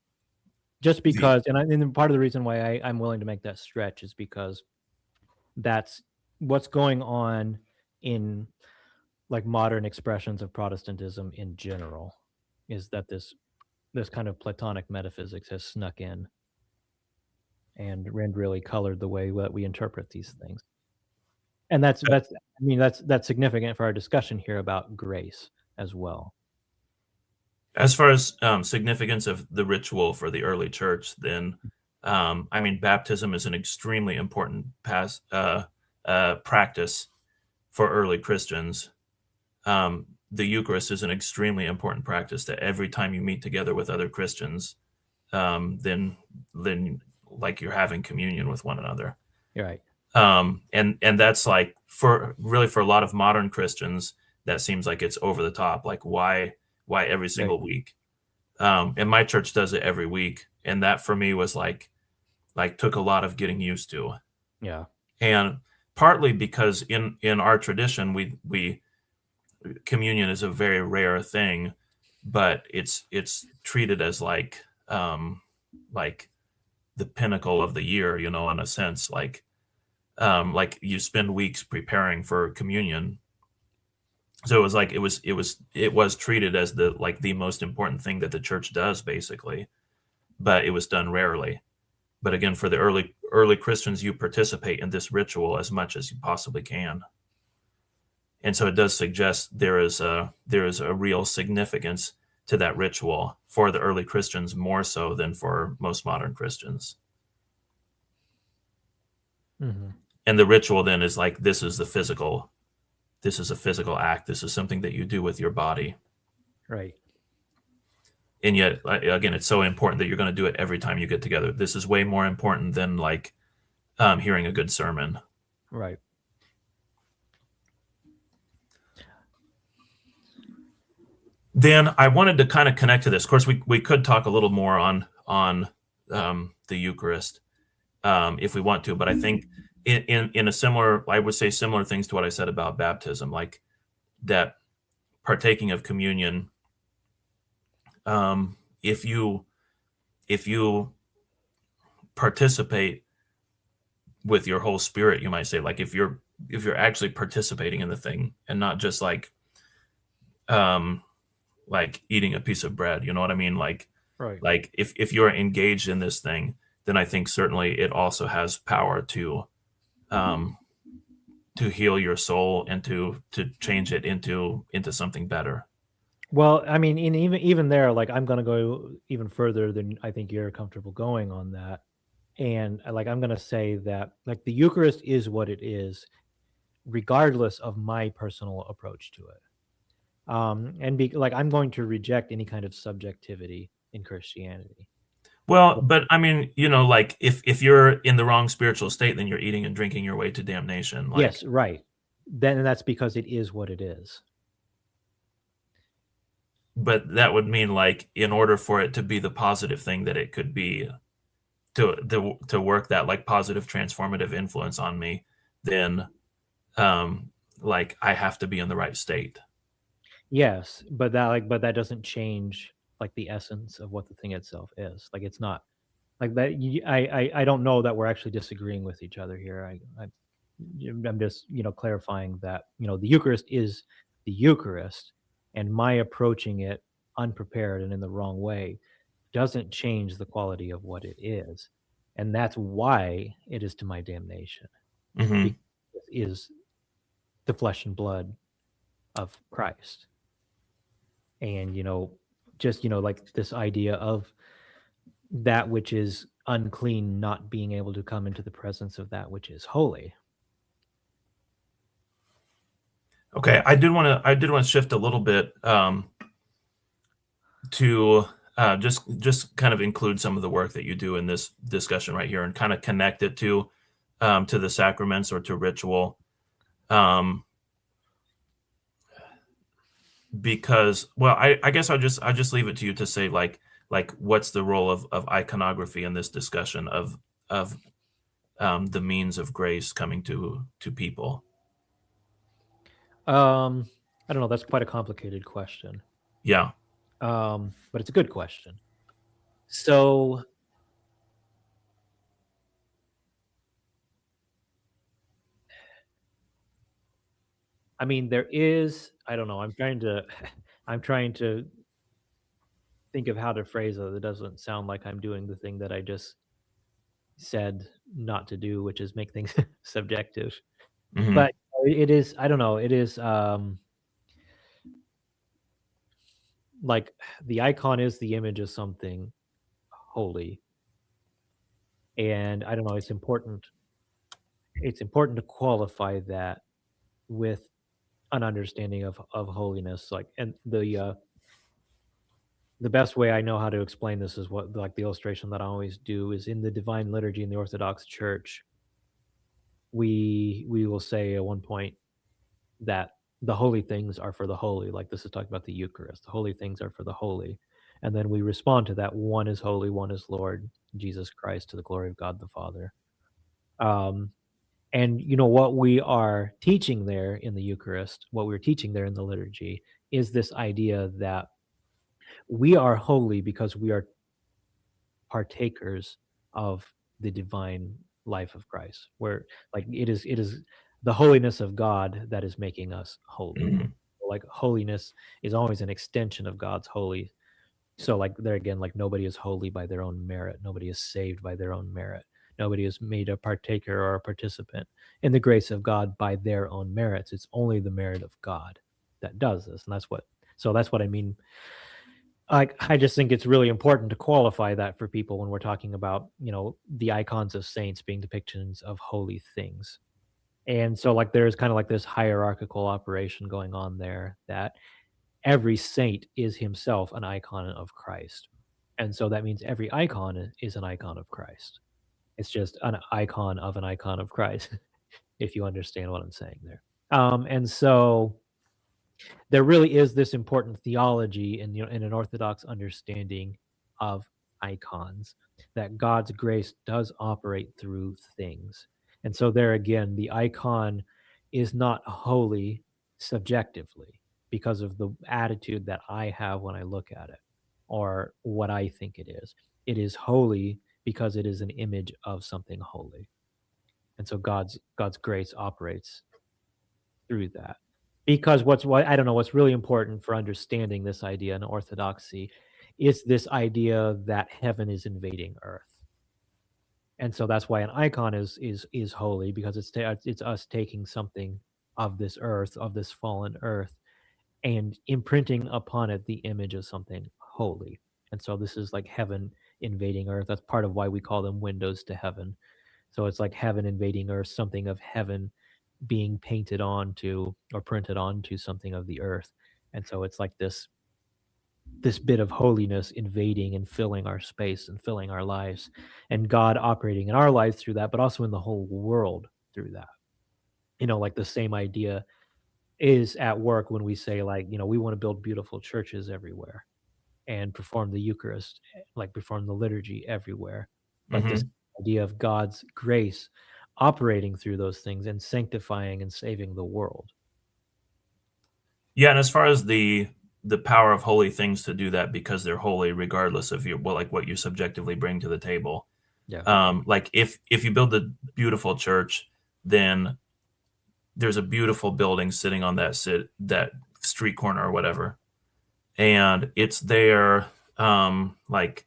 Just The because, and part of the reason why I'm willing to make that stretch is because that's what's going on in like modern expressions of Protestantism in general, is that this kind of Platonic metaphysics has snuck in and really colored the way that we interpret these things. And that's significant for our discussion here about grace as well. as far as significance of the ritual for the early church, then I mean, baptism is an extremely important practice for early Christians. The Eucharist is an extremely important practice that every time you meet together with other Christians, then like you're having communion with one another. You're right. And that's like for a lot of modern Christians, that seems like it's over the top. Like why every Right. single week? And my church does it every week, and that for me was like took a lot of getting used to, Yeah. and partly because in our tradition we communion is a very rare thing, but it's treated as like the pinnacle of the year, you know, in a sense, like you spend weeks preparing for communion. So it was like it was treated as the most important thing that the church does basically, but it was done rarely. But again, for the early Christians, you participate in this ritual as much as you possibly can. And so it does suggest there is a real significance to that ritual for the early Christians more so than for most modern Christians. Hmm. And the ritual then is like this is a physical act. This is something that you do with your body. Right. And yet again, it's so important that you're going to do it every time you get together. This is way more important than like hearing a good sermon. Right. then I wanted to kind of connect to this. Of course, we could talk a little more on the Eucharist if we want to, but I think in a similar, I would say similar things to what I said about baptism, like that partaking of communion. Um, if you participate with your whole spirit, you might say, like if you're actually participating in the thing and not just um like eating a piece of bread, you know what I mean? Right. Like if you're engaged in this thing, then I think certainly it also has power um to heal your soul and to change it into something better. Well, I mean, in even there, like I'm gonna go even further than I think you're comfortable going on that. And like I'm gonna say that like the Eucharist is what it is, regardless of my personal approach to it. And be like I'm going to reject any kind of subjectivity in Christianity. Well, but I mean, like if you're in the wrong spiritual state, then you're eating and drinking your way to damnation. Like, Yes, right. Then that's because it is what it is. but that would mean, like, in order for it to be the positive thing that it could be, to work that like positive transformative influence on me, then um like I have to be in the right state. Yes, but that doesn't change like the essence of what the thing itself is. Like it's not like that. I don't know that we're actually disagreeing with each other here. I'm just clarifying that the Eucharist is the Eucharist, and my approaching it unprepared and in the wrong way doesn't change the quality of what it is, and that's why it is to my damnation Hmm. because it is the flesh and blood of Christ. And just like this idea of that which is unclean not being able to come into the presence of that which is holy. Okay, I did want to shift a little bit to just kind of include some of the work that you do in this discussion right here and kind of connect it to the sacraments or to ritual. Um, because, well, I guess I'll just leave it to you to say, like what's the role of iconography in this discussion of the means of grace coming to people. I don't know, that's quite a complicated question. Yeah. But it's a good question. So, I mean, there is, I don't know, I'm trying to I'm trying to think of how to phrase it that doesn't sound like I'm doing the thing that I just said not to do, which is make things subjective. Hmm. But it is, I don't know, it is like the icon is the image of something holy. And I don't know, it's important to qualify that with an understanding of holiness. Like, and the best way I know how to explain this is what like the illustration that I always do is in the Divine Liturgy in the Orthodox Church. We will say at one point that the holy things are for the holy. Like this is talking about the Eucharist. The holy things are for the holy. And then we respond to that: one is holy, one is Lord Jesus Christ, to the glory of God the Father. Um, and what we are teaching there in the Eucharist, what we're teaching there in the liturgy, is this idea that we are holy because we are partakers of the divine life of Christ. Where like it is the holiness of God that is making us holy. Hmm. Like holiness is always an extension of God's holy. So like there again, like nobody is holy by their own merit. Nobody is saved by their own merit. Nobody is made a partaker or a participant in the grace of God by their own merits. It's only the merit of God that does this. And that's what I mean. I just think it's really important to qualify that for people when we're talking about, the icons of saints being depictions of holy things. And so like there's kind of like this hierarchical operation going on there that every saint is himself an icon of Christ. And so that means every icon is an icon of Christ. It's just an icon of Christ, if you understand what I'm saying there. And so there really is this important theology in, in an Orthodox understanding of icons, that God's grace does operate through things. And so there again, the icon is not holy subjectively because of the attitude that I have when I look at it or what I think it is. It is holy because it is an image of something holy. And so God's grace operates through that. Because what I don't know, what's really important for understanding this idea in orthodoxy is this idea that heaven is invading earth. And so that's why an icon is holy because it's us taking something of this earth, of this fallen earth, and imprinting upon it the image of something holy. And so this is like heaven invading earth. That's part of why we call them windows to heaven. So it's like heaven invading earth, something of heaven being painted onto or printed onto something of the earth. And so it's like this bit of holiness invading and filling our space and filling our lives, and God operating in our lives through that, but also in the whole world through that. Like the same idea is at work when we say, like, we want to build beautiful churches everywhere and perform the Eucharist, like perform the liturgy everywhere. But this Hmm. idea of God's grace operating through those things and sanctifying and saving the world. Yeah, and as far as the power of holy things to do that because they're holy, regardless of your well, like what you subjectively bring to the table. Yeah. Like if you build a beautiful church, then there's a beautiful building sitting on that street corner or whatever, and it's there, like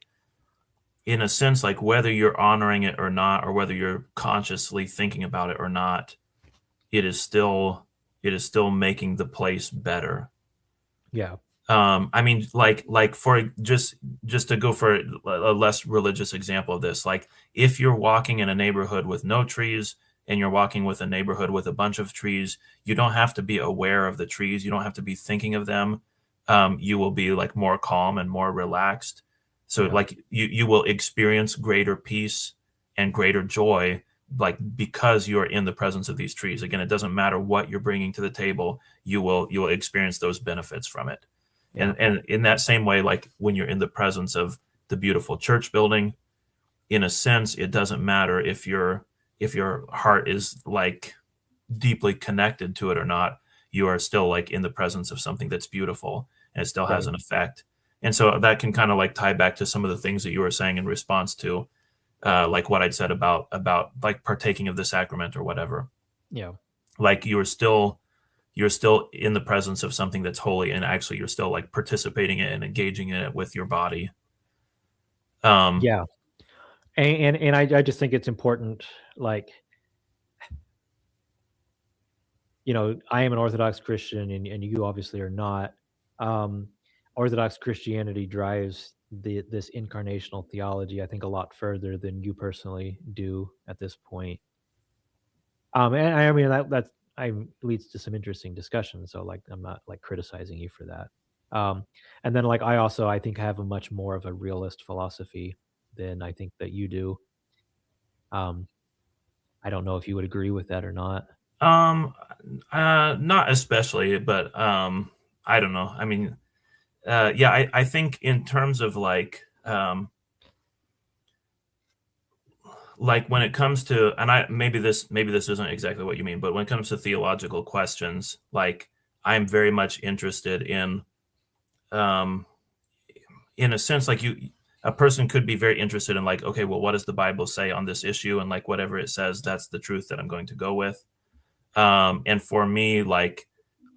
in a sense, like whether you're honoring it or not, or whether you're consciously thinking about it or not, it is still it is still making the place better. Yeah. I mean, like for just to go for a less religious example of this, like if you're walking in a neighborhood with no trees and you're walking with a neighborhood with a bunch of trees, you don't have to be aware of the trees. You don't have to be thinking of them. You will be like more calm and more relaxed. So Yeah. like you will experience greater peace and greater joy, like because you're in the presence of these trees. Again, it doesn't matter what you're bringing to the table. You will experience those benefits from it. Yeah. And in that same way, like when you're in the presence of the beautiful church building, in a sense, it doesn't matter if your heart is like deeply connected to it or not. You are still like in the presence of something that's beautiful, and it still has Right. an effect. And so that can kind of like tie back to some of the things that you were saying in response to like what I'd said about like partaking of the sacrament or whatever. Yeah. Like you're still in the presence of something that's holy, and actually you're still like participating in it and engaging in it with your body. um Yeah. And I just think it's important, like, I am an Orthodox Christian and you obviously are not. Um, Orthodox Christianity drives this incarnational theology, I think, a lot further than you personally do at this point. And I mean that's I leads to some interesting discussions. So like I'm not like criticizing you for that. And then like I think have a much more of a realist philosophy than I think that you do. Um, I don't know if you would agree with that or not. um Not especially, but I don't know. I mean, yeah, I think in terms of like when it comes to, and I maybe this isn't exactly what you mean, but when it comes to theological questions, like I'm very much interested um in a sense, like a person could be very interested in like, okay, well, what does the Bible say on this issue, and like whatever it says, that's the truth that I'm going to go with. And for me, like,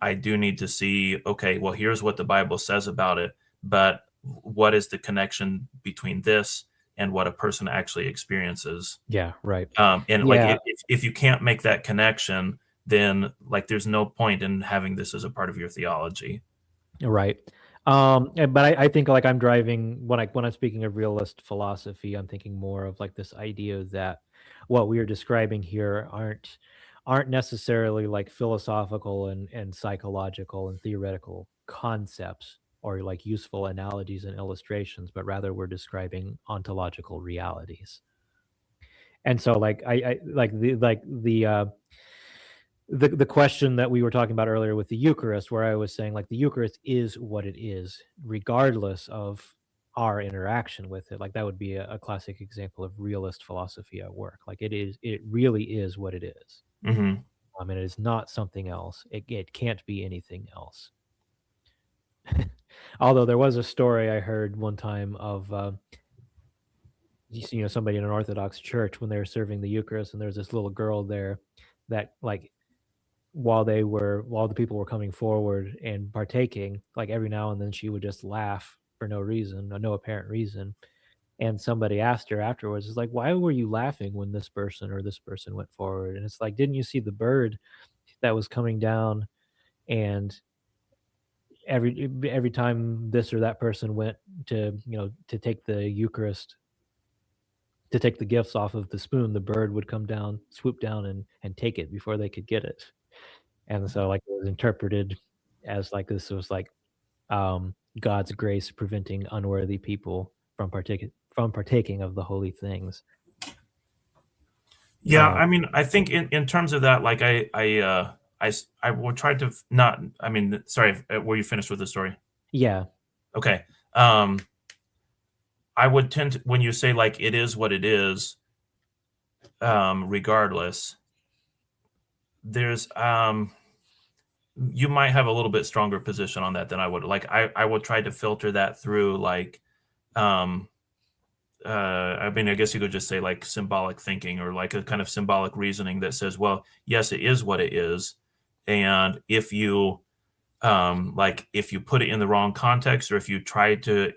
I do need to see, okay, well, here's what the Bible says about it, but what is the connection between this and what a person actually experiences? Yeah, right. And like Yeah, if you can't make that connection, then like there's no point in having this as a part of your theology. right. But I think like I'm driving when I'm speaking of realist philosophy, I'm thinking more of like this idea that what we are describing here aren't necessarily like philosophical and psychological and theoretical concepts or like useful analogies and illustrations, but rather we're describing ontological realities. And so like I like the the question that we were talking about earlier with the Eucharist, where I was saying like the Eucharist is what it is, regardless of our interaction with it. Like that would be a classic example of realist philosophy at work. Like it really is what it is. Hmm. And it is not something else. It can't be anything else. Although there was a story I heard one time of somebody in an Orthodox church when they were serving the Eucharist, and there was this little girl there that like while the people were coming forward and partaking, like every now and then she would just laugh for no reason, no apparent reason. And somebody asked her afterwards, "Is like, why were you laughing when this person or this person went forward?" And it's like, didn't you see the bird that was coming down? And every time this or that person went to to take the Eucharist, to take the gifts off of the spoon, the bird would come down, swoop down, and take it before they could get it. And so like it was interpreted as like this was like God's grace preventing unworthy people from partaking of the holy things. Yeah, Um, I mean, I think in terms of that, like I will try to not. I mean, sorry, were you finished with the story? yeah, Okay. Um, I would tend to, when you say like it is what it is, regardless, there's you might have a little bit stronger position on that than I would. Like I would try to filter that through like um I mean, I guess you could just say like symbolic thinking or like a kind of symbolic reasoning that says, well, yes, it is what it is. And if you put it in the wrong context, or if you try to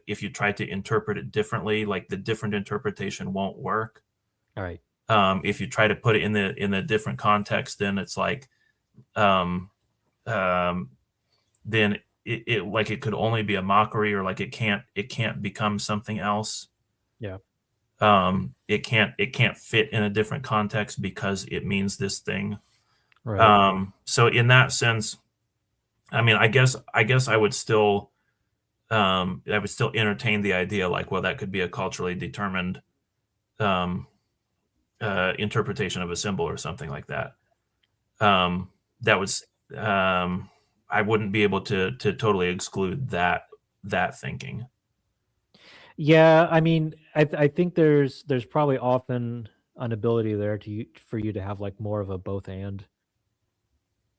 interpret it differently, like the different interpretation won't work. all right, If you try to put it in a different context, then it's like um, um, then it like it could only be a mockery, or like it can't become something else. yeah, It can't fit in a different context because it means this thing. right, So in that sense, I mean, I guess I would still entertain the idea, like, well, that could be a culturally determined um, interpretation of a symbol or something like that. That was I wouldn't be able to totally exclude that thinking. yeah. I mean, I think there's probably often an ability there for you to have like more of a both and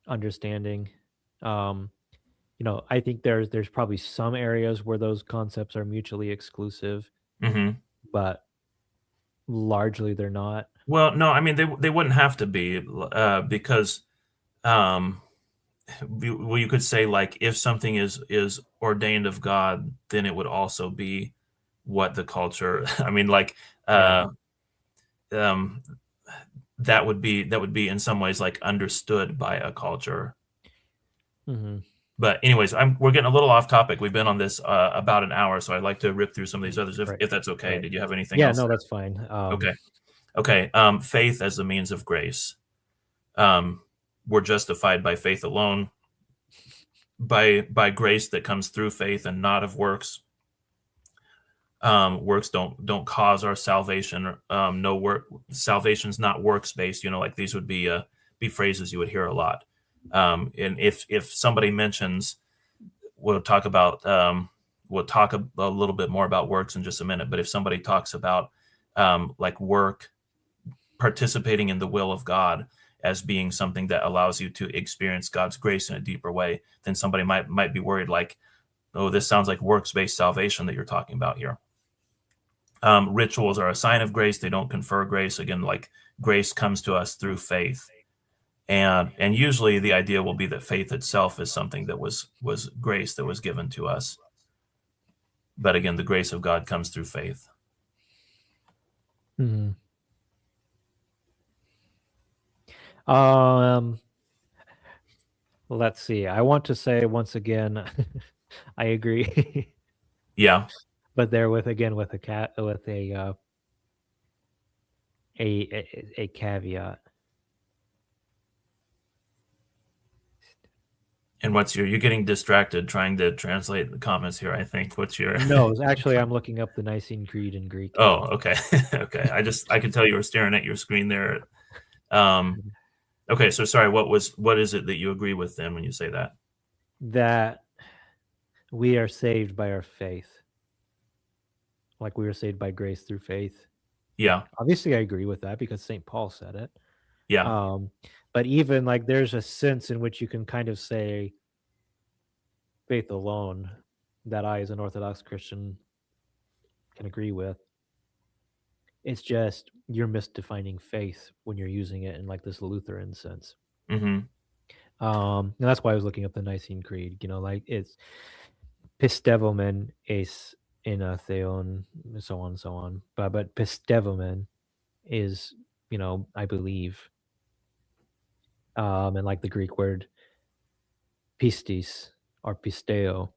understanding. Um, I think there's probably some areas where those concepts are mutually exclusive, Hmm. but largely they're not. Well, no, I mean they wouldn't have to be because um, well, you could say like if something is ordained of God, then it would also be what the culture. I mean, like Yeah. um, that would be in some ways like understood by a culture. Hmm. But anyways, we're getting a little off topic. We've been on this about an hour, so I'd like to rip through some of these others if, Right. if that's okay. Right. Did you have anything Yeah. else No, there? that's fine. Okay. Okay. Faith as the means of grace. Um, we're justified by faith alone, by grace that comes through faith and not of works. Works don't cause our salvation. No work salvation's not works based. Like these would be phrases you would hear a lot. And if somebody mentions, we'll talk about we'll talk a little bit more about works in just a minute. But if somebody talks about like work, participating in the will of God as being something that allows you to experience God's grace in a deeper way, then somebody might be worried like, oh, this sounds like works based salvation that you're talking about here. Rituals are a sign of grace. They don't confer grace. Again, like grace comes to us through faith. And usually the idea will be that faith itself is something that was grace that was given to us. But again, the grace of God comes through faith. Mhm. Um, let's see. I want to say once again, I agree, Yeah. but there with again with a cat with a caveat. And you're getting distracted trying to translate the comments here, I think. What's your No, actually, I'm looking up the Nicene Creed in Greek. Oh, okay. Okay. I can tell you were staring at your screen there. Um, Okay, so sorry, what is it that you agree with then when you say that? that we are saved by our faith, like we were saved by grace through faith. Yeah, Obviously, I agree with that because St. Paul said it. yeah, Um, but even like there's a sense in which you can kind of say faith alone that I, as an Orthodox Christian, can agree with. It's just you're misdefining faith when you're using it in like this Lutheran sense. mm-hmm, And that's why I was looking up the Nicene Creed. Like it's pistevomen es in theon, so on and so on. But pistevomen is, I believe, and like the Greek word pistis or pisteo,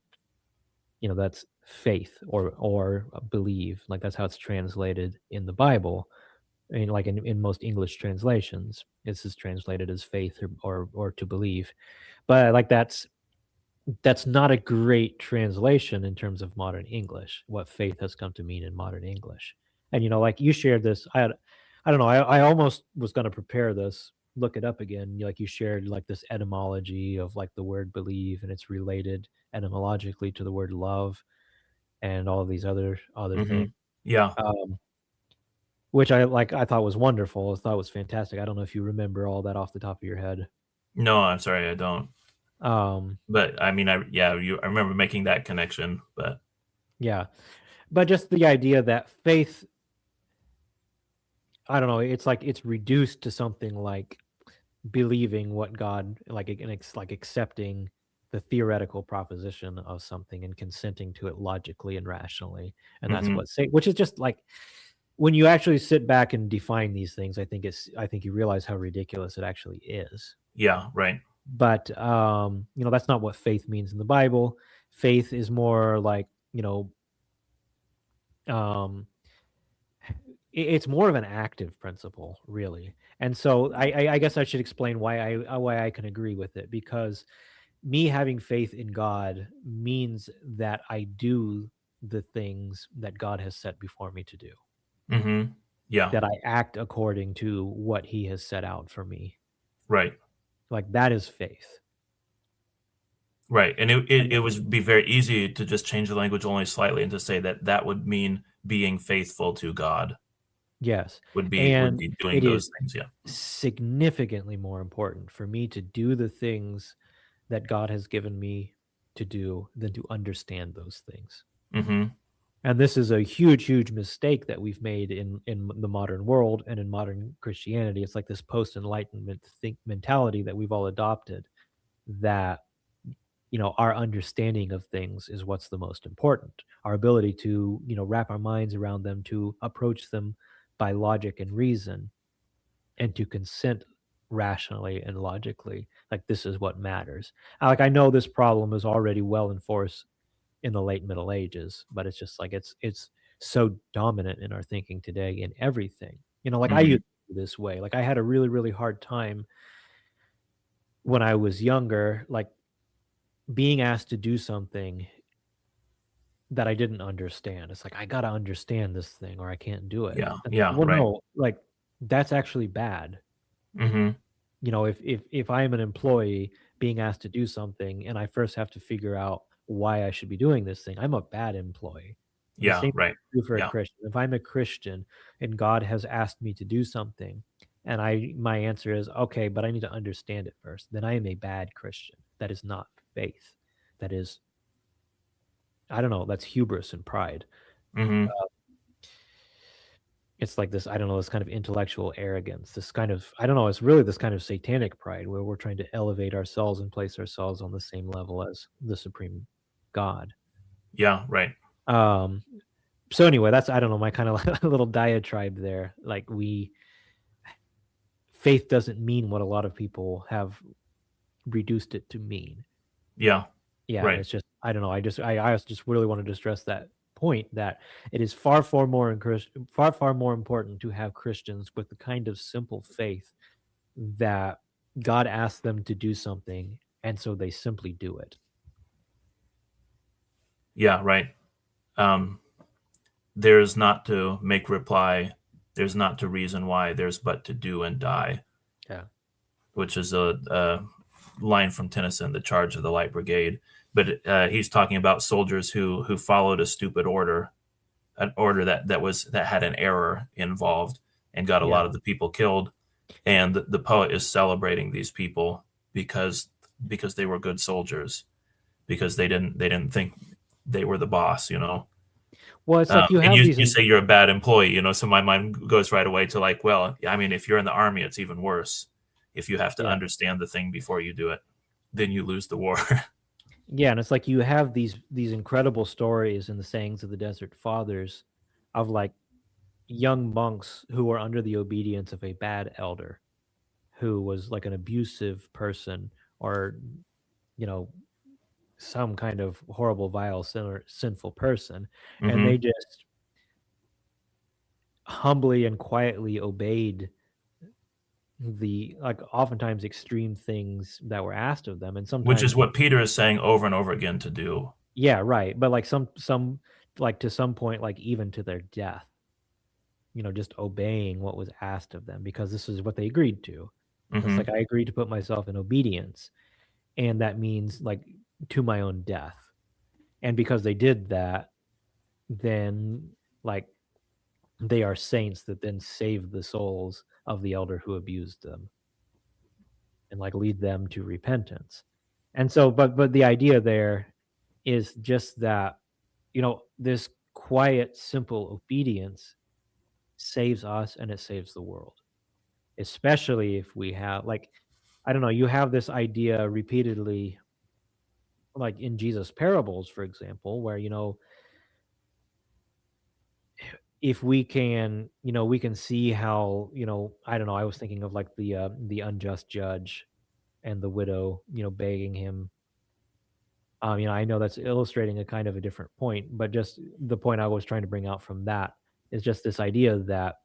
that's faith or believe. Like that's how it's translated in the Bible. I mean, like in most English translations, this is translated as faith or to believe. But like that's not a great translation in terms of modern English, what faith has come to mean in modern English. And like you shared this, I don't know, I almost was going to prepare this, look it up again. Like you shared like this etymology of like the word believe, and it's related etymologically to the word love and all of these other mm-hmm, things. yeah. Um, which I thought was wonderful. I thought was fantastic. I don't know if you remember all that off the top of your head. No, I'm sorry, I don't. Um, But I mean, I remember making that connection, but yeah, but just the idea that faith, I don't know, it's like it's reduced to something like believing what God, like, and it's like accepting the theoretical proposition of something and consenting to it logically and rationally. And that's mm-hmm, what say, which is just like when you actually sit back and define these things, I think you realize how ridiculous it actually is. yeah, right, But that's not what faith means in the Bible. Faith is more like, um it's more of an active principle, really. And so I guess I should explain why I can agree with it, because me having faith in God means that I do the things that God has set before me to do, mm-hmm, yeah, that I act according to what He has set out for me. right, Like that is faith. right. And And it would be very easy to just change the language only slightly and to say that that would mean being faithful to God yes, would and be doing it those is things. Yeah. significantly more important for me to do the things that God has given me to do than to understand those things. Mm-hmm. And this is a huge, huge mistake that we've made in the modern world and in modern Christianity. It's like this post enlightenment think mentality that we've all adopted, that our understanding of things is what's the most important. Our ability to wrap our minds around them, to approach them by logic and reason, and to consent rationally and logically, like this is what matters. Like I know this problem is already well enforced in the late Middle Ages, but it's just like it's so dominant in our thinking today in everything. Like I Mm-hmm. used to be this way. Like I had a really, really hard time when I was younger, like being asked to do something that I didn't understand. It's like I gotta understand this thing or I can't do it. Yeah, And it's like, yeah, well, right. no, like that's actually bad. Mm-hmm. If I am an employee being asked to do something and I first have to figure out why I should be doing this thing, I'm a bad employee. And the Yeah, same thing right. is true for a Yeah. Christian. If I'm a Christian and God has asked me to do something and my answer is okay, but I need to understand it first, then I am a bad Christian. That is not faith. That is, I don't know, that's hubris and pride. Mm-hmm. It's like this, I don't know, this kind of intellectual arrogance, this kind of, I don't know, it's really this kind of satanic pride where we're trying to elevate ourselves and place ourselves on the same level as the supreme God. Yeah, right. Um, so anyway, that's, I don't know, my kind of little diatribe there. Like faith doesn't mean what a lot of people have reduced it to mean. Yeah, Yeah, and right. it's just, I don't know, I just really wanted to stress that point, that it is far more important to have Christians with the kind of simple faith that God asked them to do something, and so they simply do it. Yeah, right. Um, there's not to make reply, there's not to reason why, there's but to do and die. Yeah. which is a line from Tennyson, "The Charge of the Light Brigade." But he's talking about soldiers who followed a stupid order, an order that had an error involved and got a lot Yeah. of the people killed. And the poet is celebrating these people because they were good soldiers, because they didn't think they were the boss, you know. Well, it's like you And have these you say you're a bad employee, you know. So my mind goes right away to like, well, I mean, if you're in the army, it's even worse. If you have to yeah. understand the thing before you do it, then you lose the war. Yeah, and it's like you have these incredible stories in the sayings of the Desert Fathers of like young monks who were under the obedience of a bad elder who was like an abusive person or you know some kind of horrible vile sinful person, and they Hmm. just humbly and quietly obeyed the like oftentimes extreme things that were asked of them, and Which is sometimes what Peter is saying over and over again to do. yeah, right, but like some like to some point like even to their death, just obeying what was asked of them because this is what they agreed to. It's Hmm. like I agreed to put myself in obedience, and that means like to my own death. And because they did that, then like they are saints that then save the souls of the elder who abused them and like lead them to repentance. And so but the idea there is just that this quiet simple obedience saves us and it saves the world, especially if we have like I don't know, you have this idea repeatedly like in Jesus parables for example where if we can we can see how I don't know, I was thinking of like the unjust judge and the widow begging him. I know that's illustrating a kind of a different point, but just the point I was trying to bring out from that is just this idea that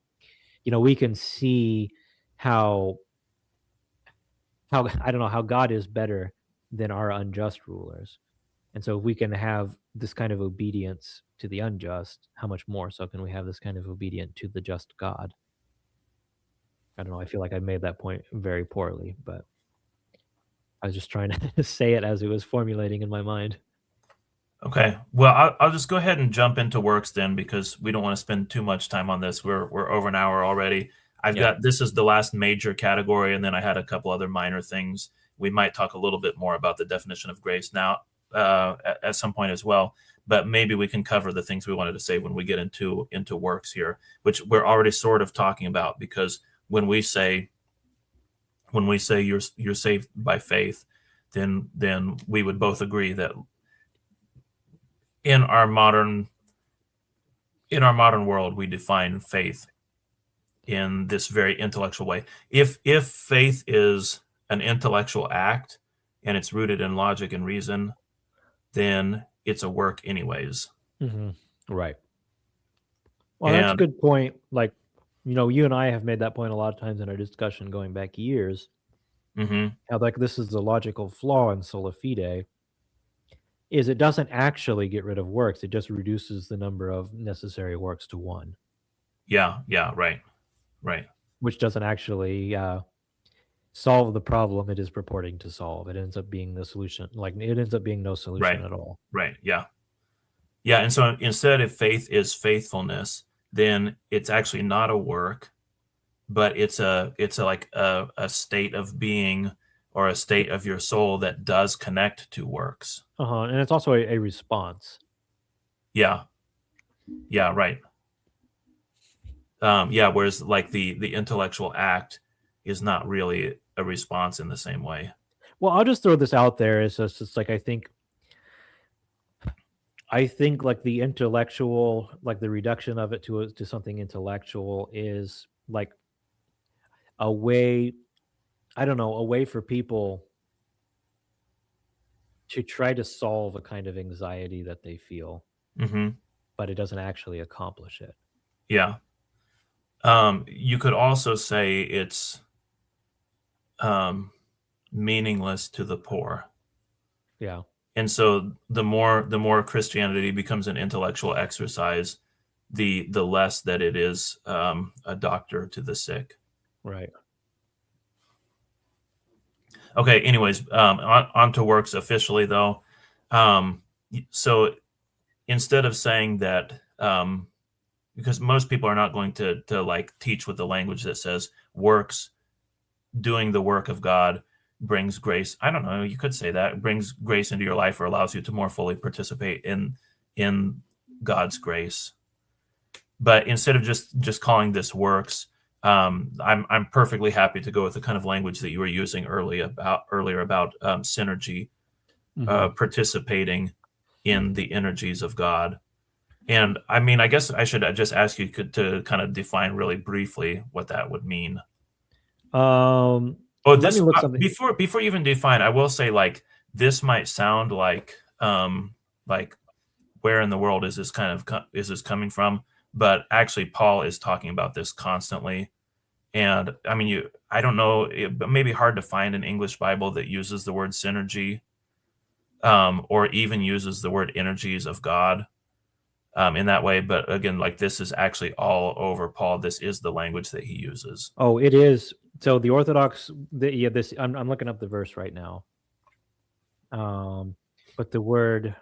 we can see how I don't know how God is better than our unjust rulers. And so if we can have this kind of obedience to the unjust, how much more so can we have this kind of obedient to the just God? I don't know. I feel like I made that point very poorly, but I was just trying to say it as it was formulating in my mind. Okay. Well, I'll just go ahead and jump into works then, because we don't want to spend too much time on this. We're over an hour already. I've Yeah. got, this is the last major category, and then I had a couple other minor things. We might talk a little bit more about the definition of grace now at some point as well. But maybe we can cover the things we wanted to say when we get into works here, which we're already sort of talking about, because when we say you're saved by faith, then we would both agree that in our modern world, we define faith in this very intellectual way. If faith is an intellectual act and it's rooted in logic and reason, then it's a work anyways. Hmm. Right. Well, that's a And good point. Like, you and I have made that point a lot of times in our discussion going back years. mhm, How like this is the logical flaw in sola fide is it doesn't actually get rid of works. It just reduces the number of necessary works to one, yeah, right, right, which doesn't actually solve the problem it is purporting to solve. It ends up being the solution. Like it ends up being no solution right, at all. right, yeah. And so instead, if faith is faithfulness, then it's actually not a work, but it's a like a state of being, or a state of your soul that does connect to works. Uh-huh. And it's also a response. Yeah, yeah, right. Yeah, whereas like the intellectual act is not really a response in the same way. Well, I'll just throw this out there. It's just it's like I think like the intellectual, like the reduction of it to something intellectual is like a way, I don't know, a way for people to try to solve a kind of anxiety that they feel, Hmm. but it doesn't actually accomplish it. Yeah. You could also say it's um, meaningless to the poor. Yeah, And so the more Christianity becomes an intellectual exercise, the less that it is a doctor to the sick. right. Okay. Anyways, on to works officially though. So instead of saying that, because most people are not going to like teach with the language that says works, doing the work of God brings grace. I don't know. You could say that it brings grace into your life or allows you to more fully participate in God's grace. But instead of just calling this works, I'm perfectly happy to go with the kind of language that you were using earlier about synergy, Hmm. participating in the energies of God. And I mean, I guess I should just ask you to kind of define really briefly what that would mean. Um, Oh, Let me this look something. before you even define, I will say like this might sound like where in the world is this is this coming from? But actually, Paul is talking about this constantly. And I mean, I don't know, it may be hard to find an English Bible that uses the word synergy, or even uses the word energies of God, in that way. But again, like this is actually all over Paul. This is the language that he uses. Oh, it is. So the Orthodox, yeah, this I'm looking up the verse right now. Um, but the word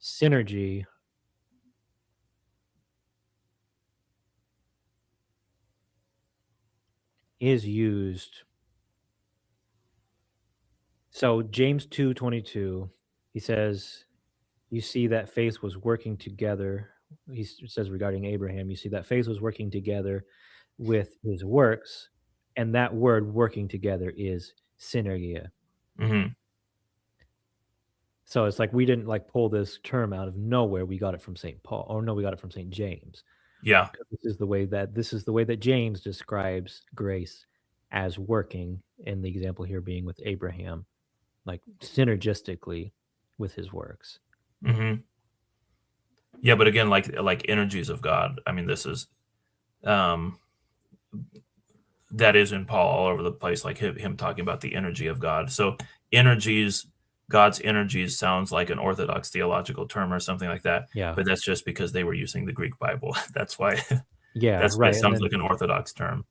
synergy is used. So James 2:22, he says, "You see that faith was working together." Says regarding Abraham, you see that faith was working together with his works, and that word "working together" is synergia. Hmm. So it's like we didn't like pull this term out of nowhere. We got it from St. Paul, or no, we got it from St. James. Yeah. This is the way that James describes grace as working, in the example here being with Abraham, like synergistically with his works. Hmm. Yeah, but again, like energies of God. I mean, this is um, that is in Paul all over the place, like him talking about the energy of God. So energies, God's energies sounds like an Orthodox theological term or something like that, Yeah. but that's just because they were using the Greek Bible. That's why Yeah, that's why it right. And sounds then like an Orthodox term.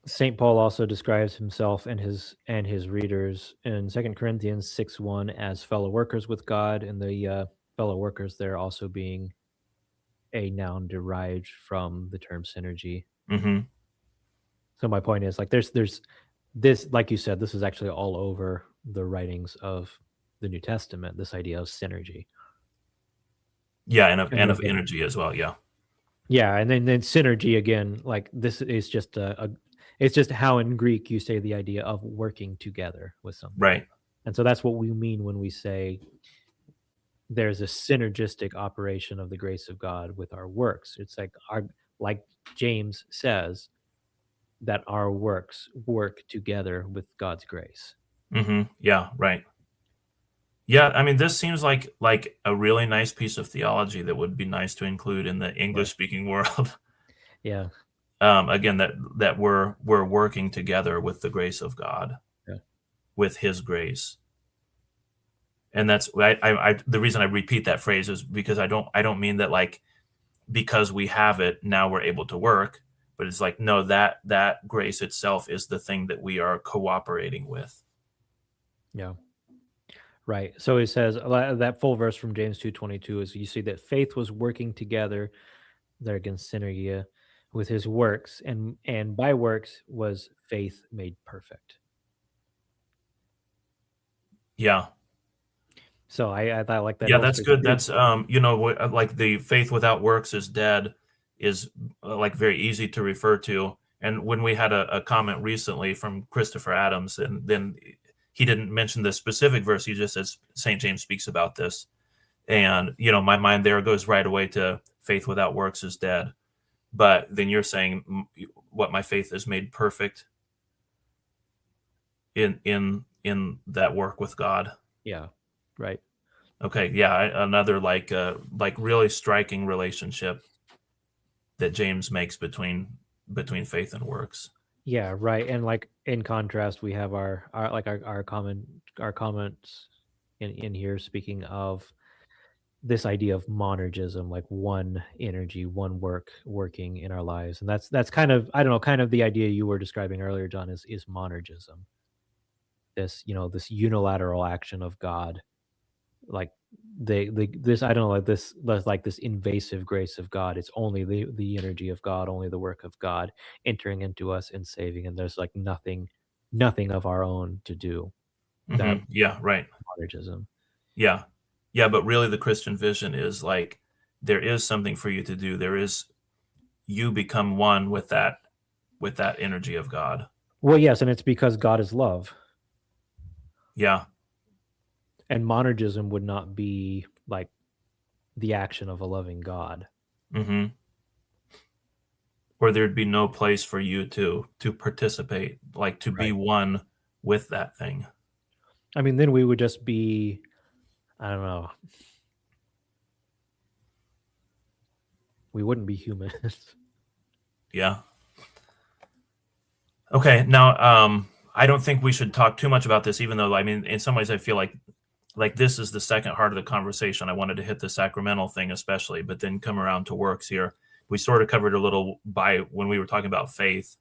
St. Paul also describes himself and his readers in 2 Corinthians 6:1 as fellow workers with God, and the fellow workers there also being a noun derived from the term synergy. Hmm. So my point is like there's this, like you said, this is actually all over the writings of the New Testament, this idea of synergy. Yeah, And and of then energy as well. Yeah, yeah, and then synergy again, like this is just a it's just how in Greek you say the idea of working together with something. right. And so that's what we mean when we say there's a synergistic operation of the grace of God with our works. It's like our, like James says, that our works work together with God's grace. Hmm. Yeah, right. Yeah, I mean, this seems like a really nice piece of theology that would be nice to include in the Yeah. English speaking world. Yeah. Again, that we're working together with the grace of God, Yeah. with His grace, and that's the reason I repeat that phrase is because I don't mean that like because we have it now we're able to work, but it's like no, that grace itself is the thing that we are cooperating with. Yeah. Right. So it says that full verse from James 2:22 is you see that faith was working together there against synergia with his works, and by works was faith made perfect. Yeah, So I thought like that yeah, that's illustrates good. pretty. That's like the faith without works is dead is like very easy to refer to. And when we had a comment recently from Christopher Adams, and then he didn't mention the specific verse, he just says St. James speaks about this. And my mind there goes right away to faith without works is dead. But then you're saying what my faith is made perfect in that work with God. Yeah. Right. Okay, yeah, another like really striking relationship that James makes between faith and works. Yeah, right. And like in contrast, we have our like our comments in here speaking of this idea of monergism, like one energy, one work working in our lives. And that's kind of, I don't know, kind of the idea you were describing earlier, John, is monergism. this, this unilateral action of God, like they this I don't know, like this invasive grace of God. It's only the energy of God, only the work of God entering into us and saving, and there's like nothing of our own to do. That Yeah, right. monergism. Yeah. Yeah, but really the Christian vision is like there is something for you to do. There is you become one with that energy of God. Well, yes, and it's because God is love, Yeah. and monergism would not be like the action of a loving God. Mhm. Or there'd be no place for you to participate, like to be Right. one with that thing. I mean, then we would just be, I don't know, we wouldn't be humans. Yeah. Okay. Now, I don't think we should talk too much about this, even though I mean, in some ways, I feel like this is the second part of the conversation. I wanted to hit the sacramental thing especially, but then come around to works here. We sort of covered a little by when we were talking about faith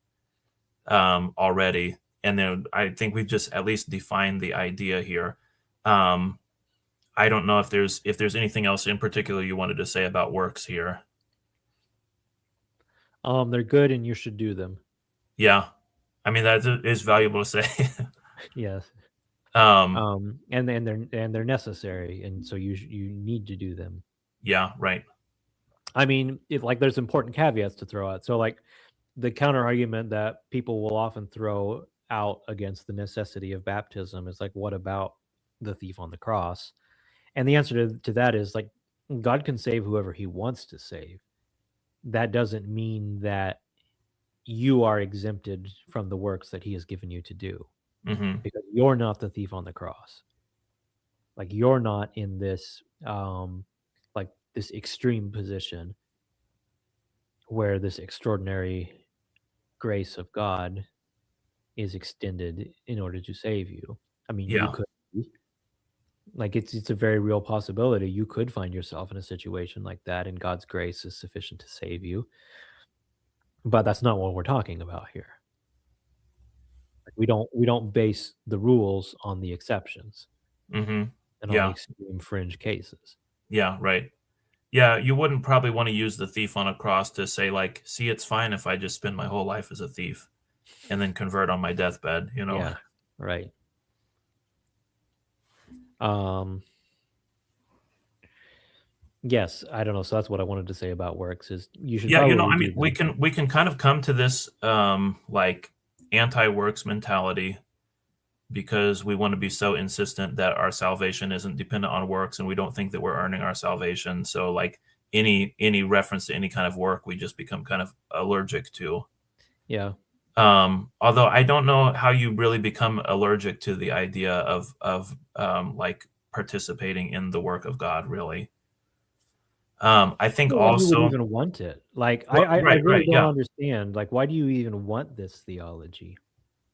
already, and then I think we've just at least defined the idea here. Um, I don't know if there's anything else in particular you wanted to say about works here. They're good and you should do them. Yeah, I mean that is valuable to say. Yes. um, And they're necessary, and so you need to do them. yeah, right. I mean, like there's important caveats to throw out. So like the counter argument that people will often throw out against the necessity of baptism is like, what about the thief on the cross? And the answer to that is like, God can save whoever he wants to save. That doesn't mean that you are exempted from the works that he has given you to do, Hmm. because you're not the thief on the cross. Like you're not in this like this extreme position where this extraordinary grace of God is extended in order to save you. I mean, you Yeah. could be. Like it's a very real possibility. You could find yourself in a situation like that, and God's grace is sufficient to save you. But that's not what we're talking about here. Like we don't base the rules on the exceptions Hmm. and on the Yeah. extreme fringe cases. Yeah. Right. Yeah. You wouldn't probably want to use the thief on a cross to say like, see, it's fine if I just spend my whole life as a thief and then convert on my deathbed. You know. Yeah, right. Um, yes, I don't know. So that's what I wanted to say about works is you should Yeah. You know. probably I mean, do them. we can kind of come to this like anti-works mentality because we want to be so insistent that our salvation isn't dependent on works and we don't think that we're earning our salvation. So like any reference to any kind of work we just become kind of allergic to. Yeah. Although I don't know how you really become allergic to the idea of like participating in the work of God really. I think Why you would also even want it? Like, I well, I I right, really right, don't yeah. understand, like, why do you even want this theology?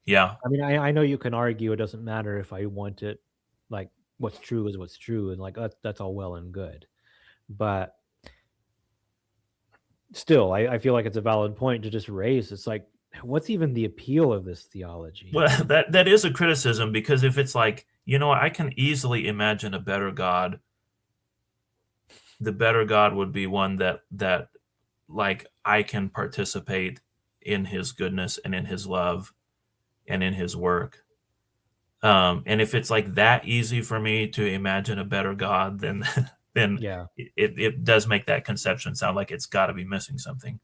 Yeah. I mean, I know you can argue it doesn't matter if I want it, like, what's true is what's true, and, like, that's all well and good, but still, I feel like it's a valid point to just raise. It's like, what's even the appeal of this theology? Well, that is a criticism because if it's like, you know, I can easily imagine a better God. The better God would be one that like I can participate in his goodness and in his love and in his work. And if it's like that easy for me to imagine a better God, then then Yeah. it does make that conception sound like it's got to be missing something.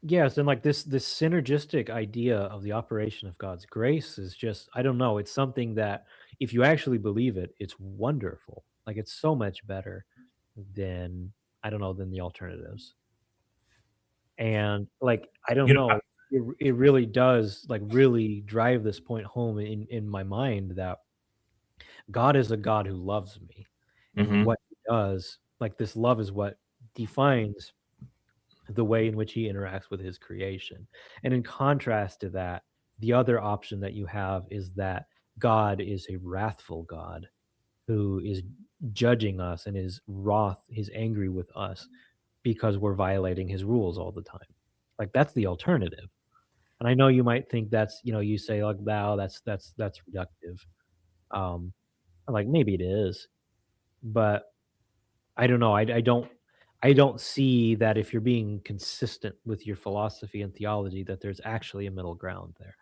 Yes, and, like, this synergistic idea of the operation of God's grace is just, I don't know, it's something that if you actually believe it, it's wonderful. Like, it's so much better than, I don't know, than the alternatives. And, like, I don't You know, know, it really does, like, really drive this point home in my mind that God is a God who loves me, and hmm what he does, like, this love is what defines the way in which he interacts with his creation. And in contrast to that, the other option that you have is that God is a wrathful God who is judging us and is wroth, he's angry with us because we're violating his rules all the time. Like that's the alternative. And I know you might think that's, you say like, wow, that's reductive. Um, like maybe it is, but I don't know. I don't see that if you're being consistent with your philosophy and theology that there's actually a middle ground there.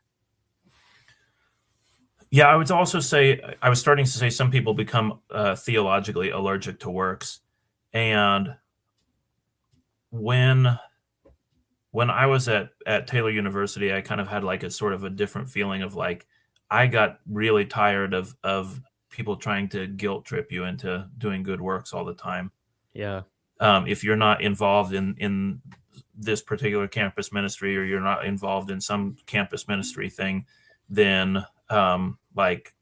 Yeah, I would also say I was starting to say some people become theologically allergic to works, and when I was at Taylor University, I kind of had like a sort of a different feeling of like I got really tired of people trying to guilt trip you into doing good works all the time. Yeah. If you're not involved in this particular campus ministry, or you're not involved in some campus ministry thing, then like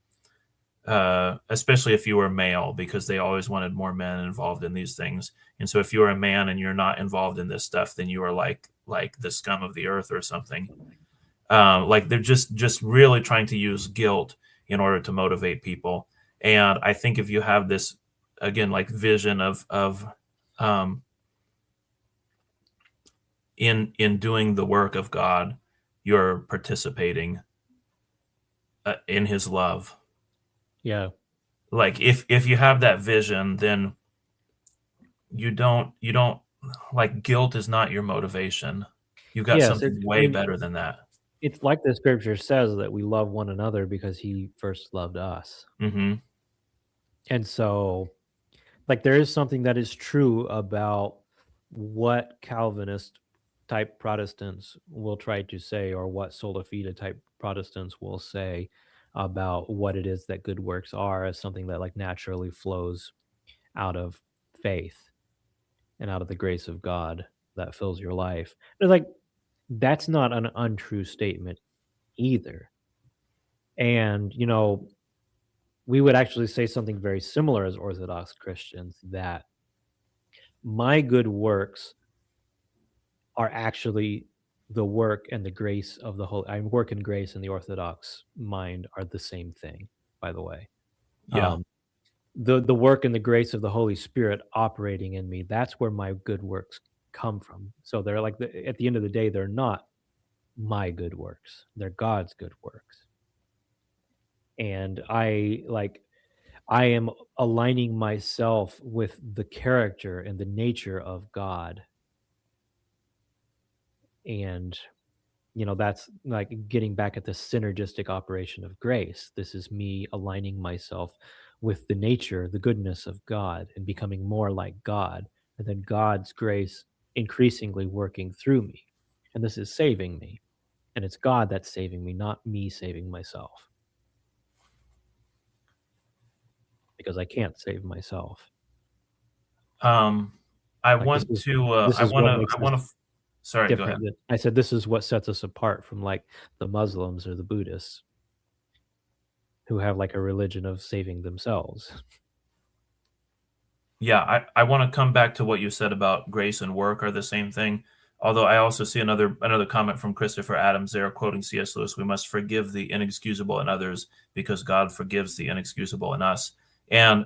especially if you were male, because they always wanted more men involved in these things. And so if you're a man and you're not involved in this stuff, then you are like the scum of the earth or something. Like they're just really trying to use guilt in order to motivate people. And I think if you have this again like vision of um, in doing the work of God, you're participating in His love. Yeah. Like if you have that vision, then you don't like guilt is not your motivation. You've got Yes, something I way mean, better than that. it's like the scripture says that we love one another because he first loved us. Hmm. And so, like, there is something that is true about what Calvinist type Protestants will try to say, or what sola fide type Protestants will say about what it is that good works are, as something that like naturally flows out of faith and out of the grace of God that fills your life. It's like that's not an untrue statement either. And, we would actually say something very similar as Orthodox Christians, that my good works are actually the work and the grace of the Holy. I work and grace in the Orthodox mind are the same thing, by the way. Yeah. Um, the work and the grace of the Holy Spirit operating in me, that's where my good works come from. So they're like at the end of the day, they're not my good works. They're God's good works. And I am aligning myself with the character and the nature of God. And, that's like getting back at the synergistic operation of grace. This is me aligning myself with the nature, the goodness of God, and becoming more like God. And then God's grace increasingly working through me. And this is saving me. And it's God that's saving me, not me saving myself, because I can't save myself. Um, I Like want to. this is what makes I us want to. Sorry. Go ahead. different. I said this is what sets us apart from like the Muslims or the Buddhists who have like a religion of saving themselves. Yeah, I want to come back to what you said about grace and work are the same thing. Although I also see another comment from Christopher Adams there, quoting C.S. Lewis: "We must forgive the inexcusable in others because God forgives the inexcusable in us." And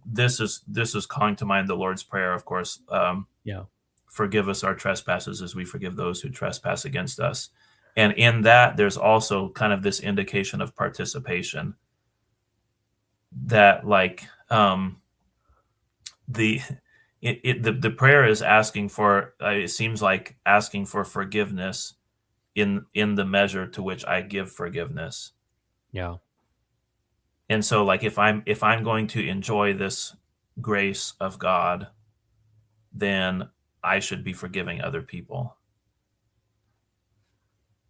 this is calling to mind the Lord's Prayer, of course. Yeah. Forgive us our trespasses as we forgive those who trespass against us. And in that, there's also kind of this indication of participation that like the the prayer is asking for it seems like asking for forgiveness in the measure to which I give forgiveness. Yeah. And so like if I'm going to enjoy this grace of God, then I should be forgiving other people.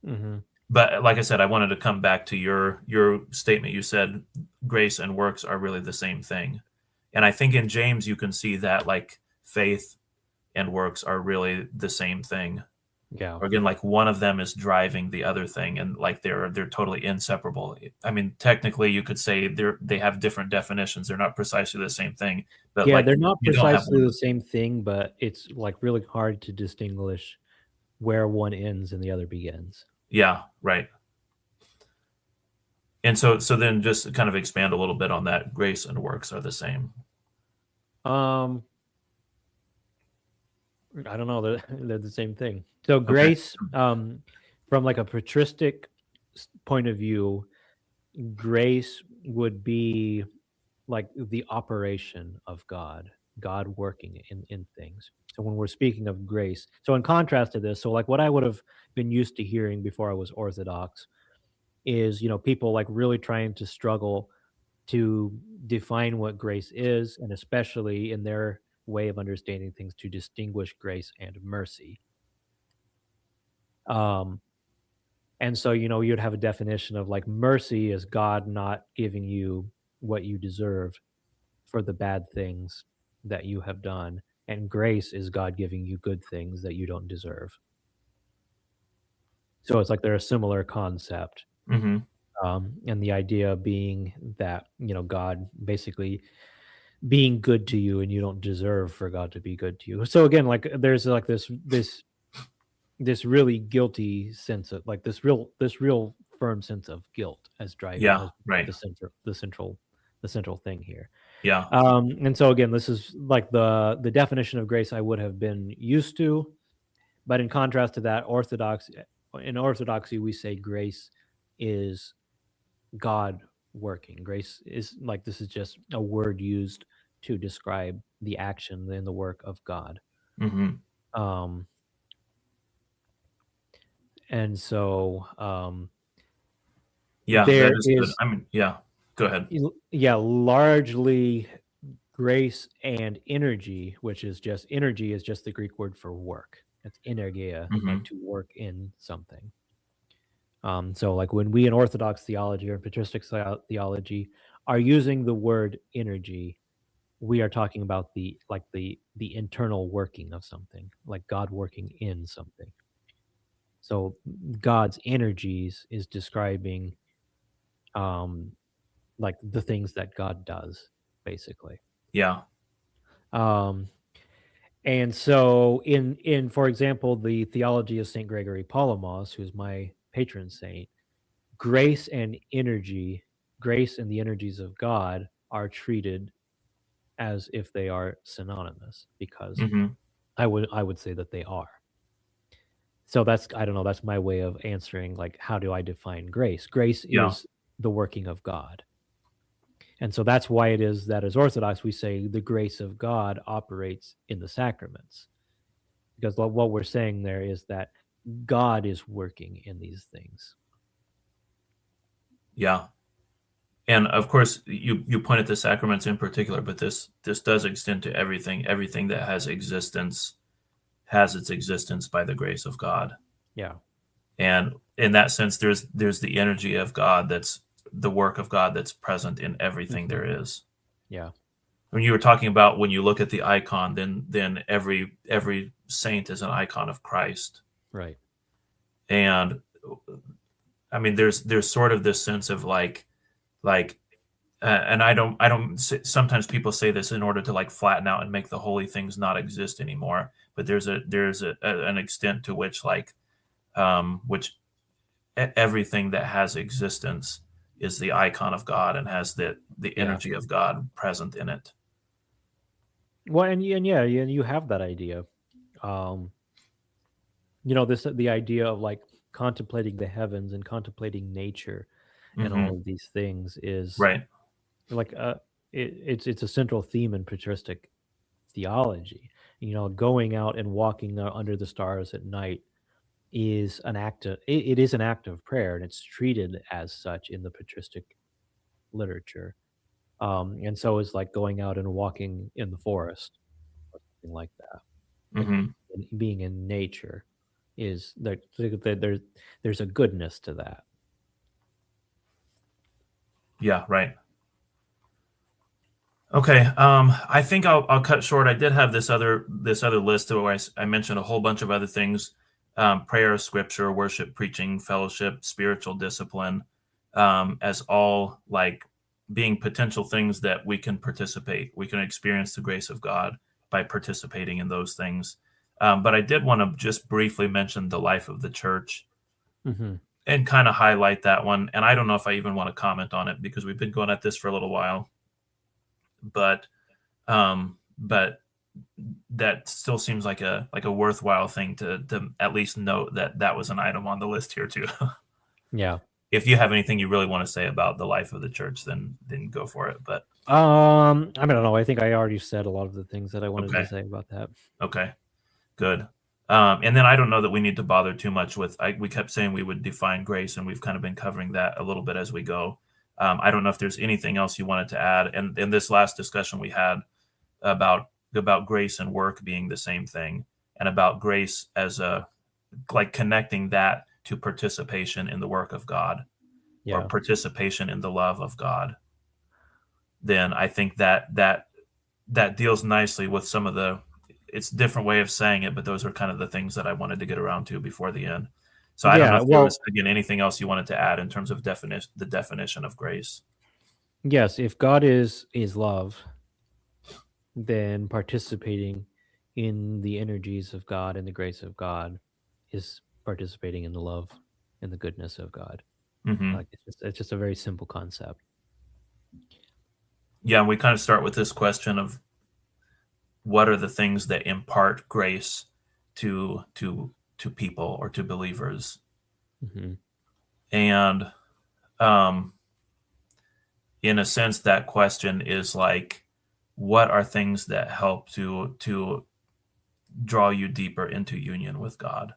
Mhm. But like I said, I wanted to come back to your statement. You said grace and works are really the same thing. And I think in James you can see that like faith and works are really the same thing. Yeah. Or again, like one of them is driving the other thing, and like they're totally inseparable. I mean, technically you could say they have different definitions. They're not precisely the same thing, but Yeah, like they're not you don't have precisely one. the same thing, but it's like really hard to distinguish where one ends and the other begins. Yeah, right. And so then just kind of expand a little bit on that. Grace and works are the same. Um, I don't know. They're the same thing. So Okay. grace, from like a patristic point of view, grace. would be like the operation of God, God working in things. So when we're speaking of grace, so in contrast to this, so like what I would have been used to hearing before I was Orthodox is, people like really trying to struggle to define what grace is, and especially in their way of understanding things to distinguish grace and mercy. Um, and so, you'd have a definition of like mercy is God not giving you what you deserve for the bad things that you have done, and grace is God giving you good things that you don't deserve. So it's like they're a similar concept. Hmm. And the idea being that, God basically being good to you and you don't deserve for God to be good to you. So again, like there's like this really guilty sense of like this real firm sense of guilt as driving Yeah, as like right. the central thing here. Yeah. And so again, this is like the definition of grace I would have been used to, but in contrast to that, in orthodoxy we say grace is God working. Grace is like this is just a word used to describe the action and the work of God. Hmm. Um, and so Yeah, that there is good. is, I mean, yeah. Go ahead. yeah, largely grace and energy, which is just energy is just the Greek word for work. It's energeia, like Hmm. to work in something. So like when we in Orthodox theology or in patristic theology are using the word energy, we are talking about the internal working of something, like God working in something. So God's energies is describing um like the things that God does, basically. Yeah. Um and so in for example, the theology of Saint Gregory Palamas, who's my patron saint, grace and energy, grace and the energies of God are treated as if they are synonymous, because Hmm. I would say that they are. So that's, I don't know, that's my way of answering like how do I define grace? Grace Yeah. is the working of God. And so that's why it is that as Orthodox we say the grace of God operates in the sacraments. Because what we're saying there is that God is working in these things. Yeah. And of course, you pointed to sacraments in particular, but this does extend to everything. Everything that has existence has its existence by the grace of God. Yeah. And in that sense, there's the energy of God, that's the work of God that's present in everything Hmm. there is. Yeah. When you were talking about when you look at the icon, then every saint is an icon of Christ. Right. And I mean, there's sort of this sense of like and I don't sometimes people say this in order to like flatten out and make the holy things not exist anymore, but an extent to which which everything that has existence is the icon of God and has the Yeah. energy of God present in it. Well, and yeah, you have that idea. Um, this the idea of like contemplating the heavens and contemplating nature and all Hmm. of these things is Right. like it's a central theme in patristic theology. Going out and walking under the stars at night is it is an act of prayer, and it's treated as such in the patristic literature. And so is like going out and walking in the forest or something like that. Like Hmm. being in nature is there's a goodness to that. Yeah. Right. Okay. I think I'll cut short. I did have this other list where I mentioned a whole bunch of other things: prayer, scripture, worship, preaching, fellowship, spiritual discipline, as all like being potential things that we can participate. We can experience the grace of God by participating in those things. But I did want to just briefly mention the life of the church Hmm. and kind of highlight that one. And I don't know if I even want to comment on it because we've been going at this for a little while, but that still seems like a worthwhile thing to at least note that that was an item on the list here too. Yeah. if you have anything you really want to say about the life of the church, then go for it. But I don't know. I think I already said a lot of the things that I wanted to okay, say about that. okay, good. And then I don't know that we need to bother too much with. We kept saying we would define grace, and we've kind of been covering that a little bit as we go. I don't know if there's anything else you wanted to add. And in this last discussion we had about grace and work being the same thing, and about grace as a like connecting that to participation in the work of God or Yeah. participation in the love of God, then I think that deals nicely with some of the it's a different way of saying it, but those are kind of the things that I wanted to get around to before the end. So I don't know Yeah. if there was Well, again anything else you wanted to add in terms of the definition of grace. yes, if God is love, then participating in the energies of God and the grace of God is participating in the love and the goodness of God. Hmm. Like it's just a very simple concept. Yeah, we kind of start with this question of what are the things that impart grace to people or to believers, Hmm. and um, in a sense, that question is like, what are things that help to draw you deeper into union with God?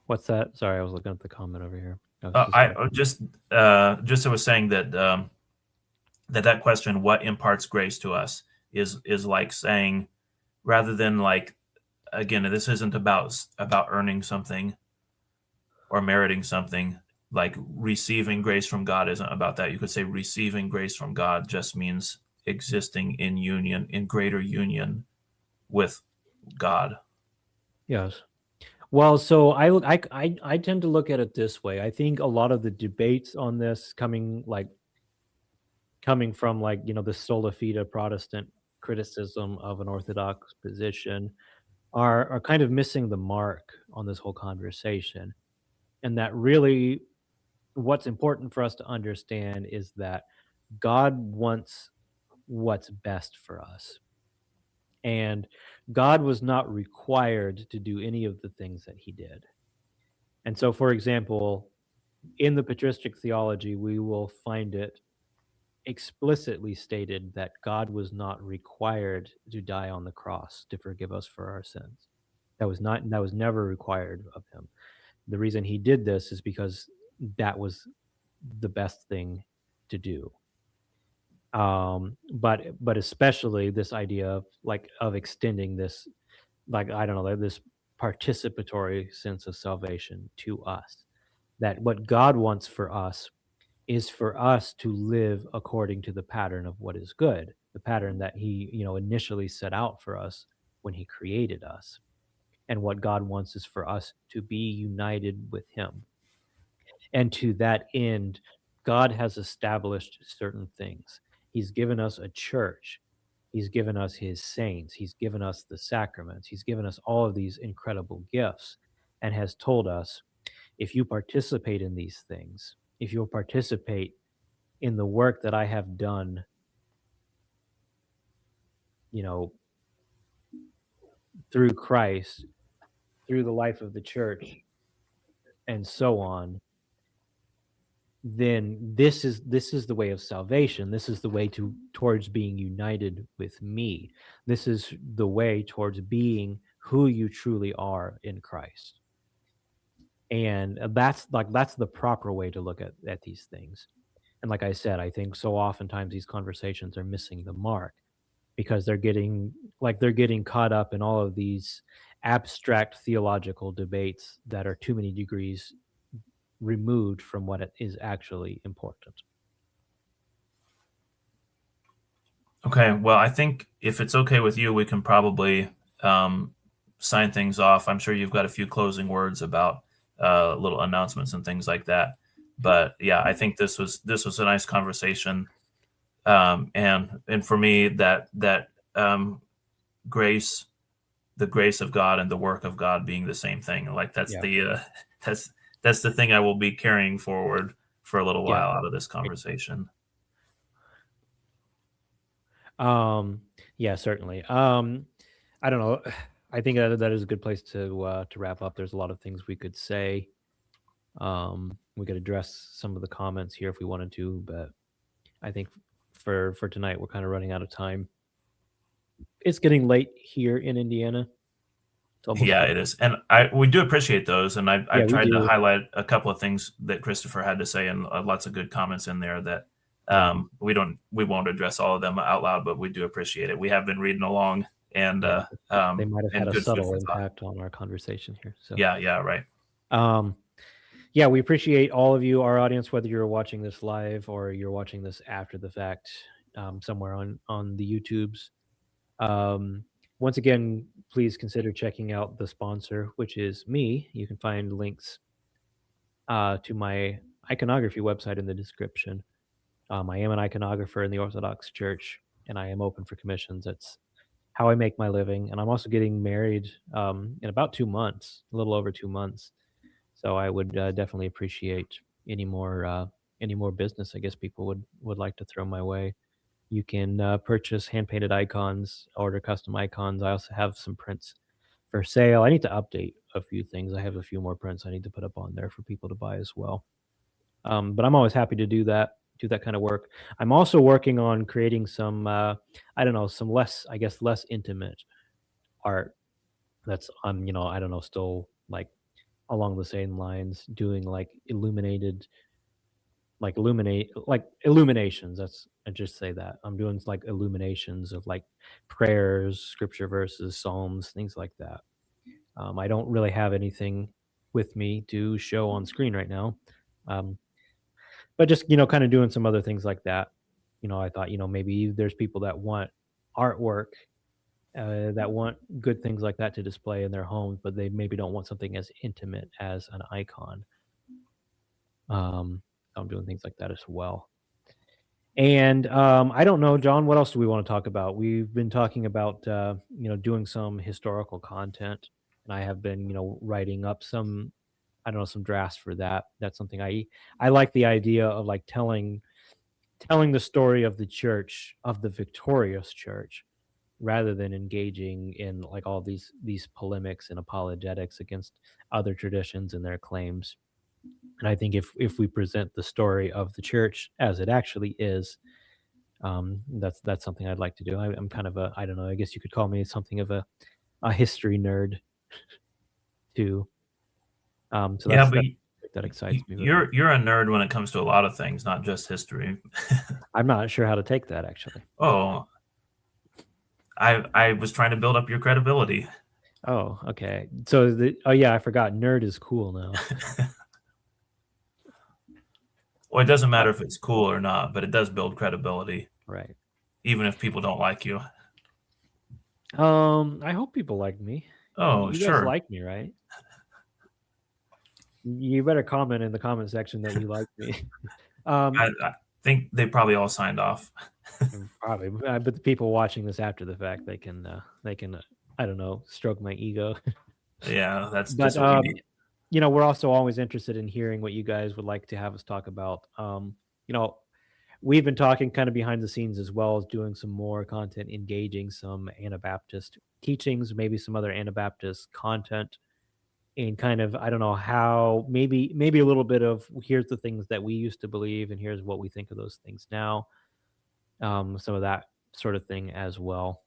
What's that? Sorry, I was looking at the comment over here. I was I distracted. just I was saying that that question, what imparts grace to us, is like saying rather than like again, this isn't about earning something or meriting something. Like receiving grace from God isn't about that. You could say receiving grace from God just means existing in union, in greater union with God. Yes. Well, so I tend to look at it this way. I think a lot of the debates on this coming from the sola fide Protestant criticism of an Orthodox position are kind of missing the mark on this whole conversation. And that really what's important for us to understand is that God wants what's best for us. And God was not required to do any of the things that he did. And so, for example, in the patristic theology, we will find it explicitly stated that God was not required to die on the cross to forgive us for our sins. That was never required of him. The reason he did this is because that was the best thing to do. But especially this idea of extending this, I don't know, like this participatory sense of salvation to us. That what God wants for us is for us to live according to the pattern of what is good, the pattern that he, initially set out for us when he created us. And what God wants is for us to be united with him. And to that end, God has established certain things. He's given us a church. He's given us his saints. He's given us the sacraments. He's given us all of these incredible gifts and has told us if you participate in these things, if you'll participate in the work that I have done, you know, through Christ, through the life of the church, and so on, then this is the way of salvation. This is the way towards being united with me. This is the way towards being who you truly are in Christ. And that's the proper way to look at these things. And like I said, I think so oftentimes these conversations are missing the mark because they're getting caught up in all of these abstract theological debates that are too many degrees removed from what it is actually important. Okay, well, I think if it's okay with you, we can probably um, sign things off. I'm sure you've got a few closing words about little announcements and things like that. But yeah, I think this was a nice conversation, and for me, that grace, the grace of God and the work of God being the same thing. Like Yeah. that's that's the thing I will be carrying forward for a little Yeah. while out of this conversation. Um, yeah, certainly. I don't know. I think that is a good place to wrap up. There's a lot of things we could say. We could address some of the comments here if we wanted to, but I think for tonight we're kind of running out of time. It's getting late here in Indiana. It's almost Yeah, 4. it is, and we do appreciate those. And Yeah, I've we tried to do. highlight a couple of things that Christopher had to say, and lots of good comments in there that Yeah, we won't address all of them out loud, but we do appreciate it. We have been reading along, yeah. They might have had and a good food subtle for thought. impact on our conversation here. So, Yeah, yeah, right. um, yeah, we appreciate all of you, our audience, whether you're watching this live or you're watching this after the fact, somewhere on the YouTubes. Um, Once again, please consider checking out the sponsor, which is me. You can find links to my iconography website in the description. I am an iconographer in the Orthodox Church, and I am open for commissions. That's how I make my living. And I'm also getting married in about 2 months, a little over 2 months. So I would definitely appreciate any more business. I guess people would like to throw my way. You can purchase hand painted icons, order custom icons. I also have some prints for sale. I need to update a few things. I have a few more prints I need to put up on there for people to buy as well. But I'm always happy to do that kind of work. I'm also working on creating some, I don't know, some less, I guess, less intimate art. That's I don't know, still like along the same lines, doing like illuminations. That's I just say that I'm doing like illuminations of like prayers, scripture verses, psalms, things like that. I don't really have anything with me to show on screen right now. Um, but just kind of doing some other things like that. I thought maybe there's people that want artwork, that want good things like that to display in their homes, but they maybe don't want something as intimate as an icon. um I'm doing things like that as well. And I don't know, John, what else do we want to talk about? We've been talking about doing some historical content, and I have been writing up some, I don't know, some drafts for that. That's something I like the idea of, like, telling the story of the church, of the victorious church, rather than engaging in like all these polemics and apologetics against other traditions and their claims. And I think if we present the story of the church as it actually is, that's something I'd like to do. I'm kind of a, I don't know, I guess you could call me something of a history nerd too. So Yeah, but that's that excites me very much. you're a nerd when it comes to a lot of things, not just history. I'm not sure how to take that actually. Oh, I was trying to build up your credibility. Oh, okay. So oh yeah, I forgot. Nerd is cool now. Well, it doesn't Uh, matter if it's cool or not, but it does build credibility, right. even if people don't like you. I hope people like me. Oh, You guys sure. like me, right? You better comment in the comment section that you like me. I think they probably all signed off. Probably, but the people watching this after the fact, they can I don't know, stroke my ego. Yeah, that's But just what we need. we're also always interested in hearing what you guys would like to have us talk about. You know, we've been talking kind of behind the scenes as well as doing some more content, engaging some Anabaptist teachings, maybe some other Anabaptist content, and kind of, I don't know, how maybe a little bit of, here's the things that we used to believe and here's what we think of those things now. Some of that sort of thing as well.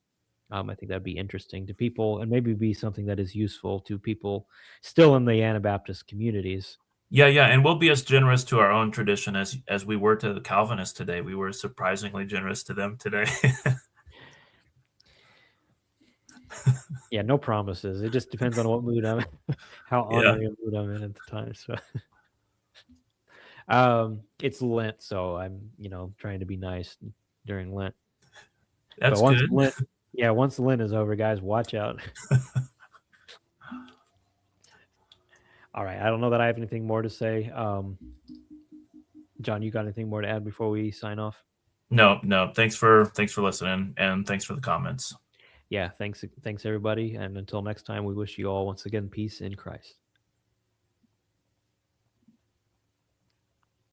I think that'd be interesting to people, and maybe be something that is useful to people still in the Anabaptist communities. Yeah, yeah, and we'll be as generous to our own tradition as we were to the Calvinists today. We were surprisingly generous to them today. Yeah, no promises. It just depends on what mood I'm how Yeah, honoring a mood I'm in at the time. So it's Lent, so I'm, trying to be nice during Lent. But that's good. once Lent is over, guys, watch out. All right. I don't know that I have anything more to say. John, you got anything more to add before we sign off? No, no. Thanks for listening, and thanks for the comments. Yeah, thanks everybody, and until next time, we wish you all once again peace in Christ.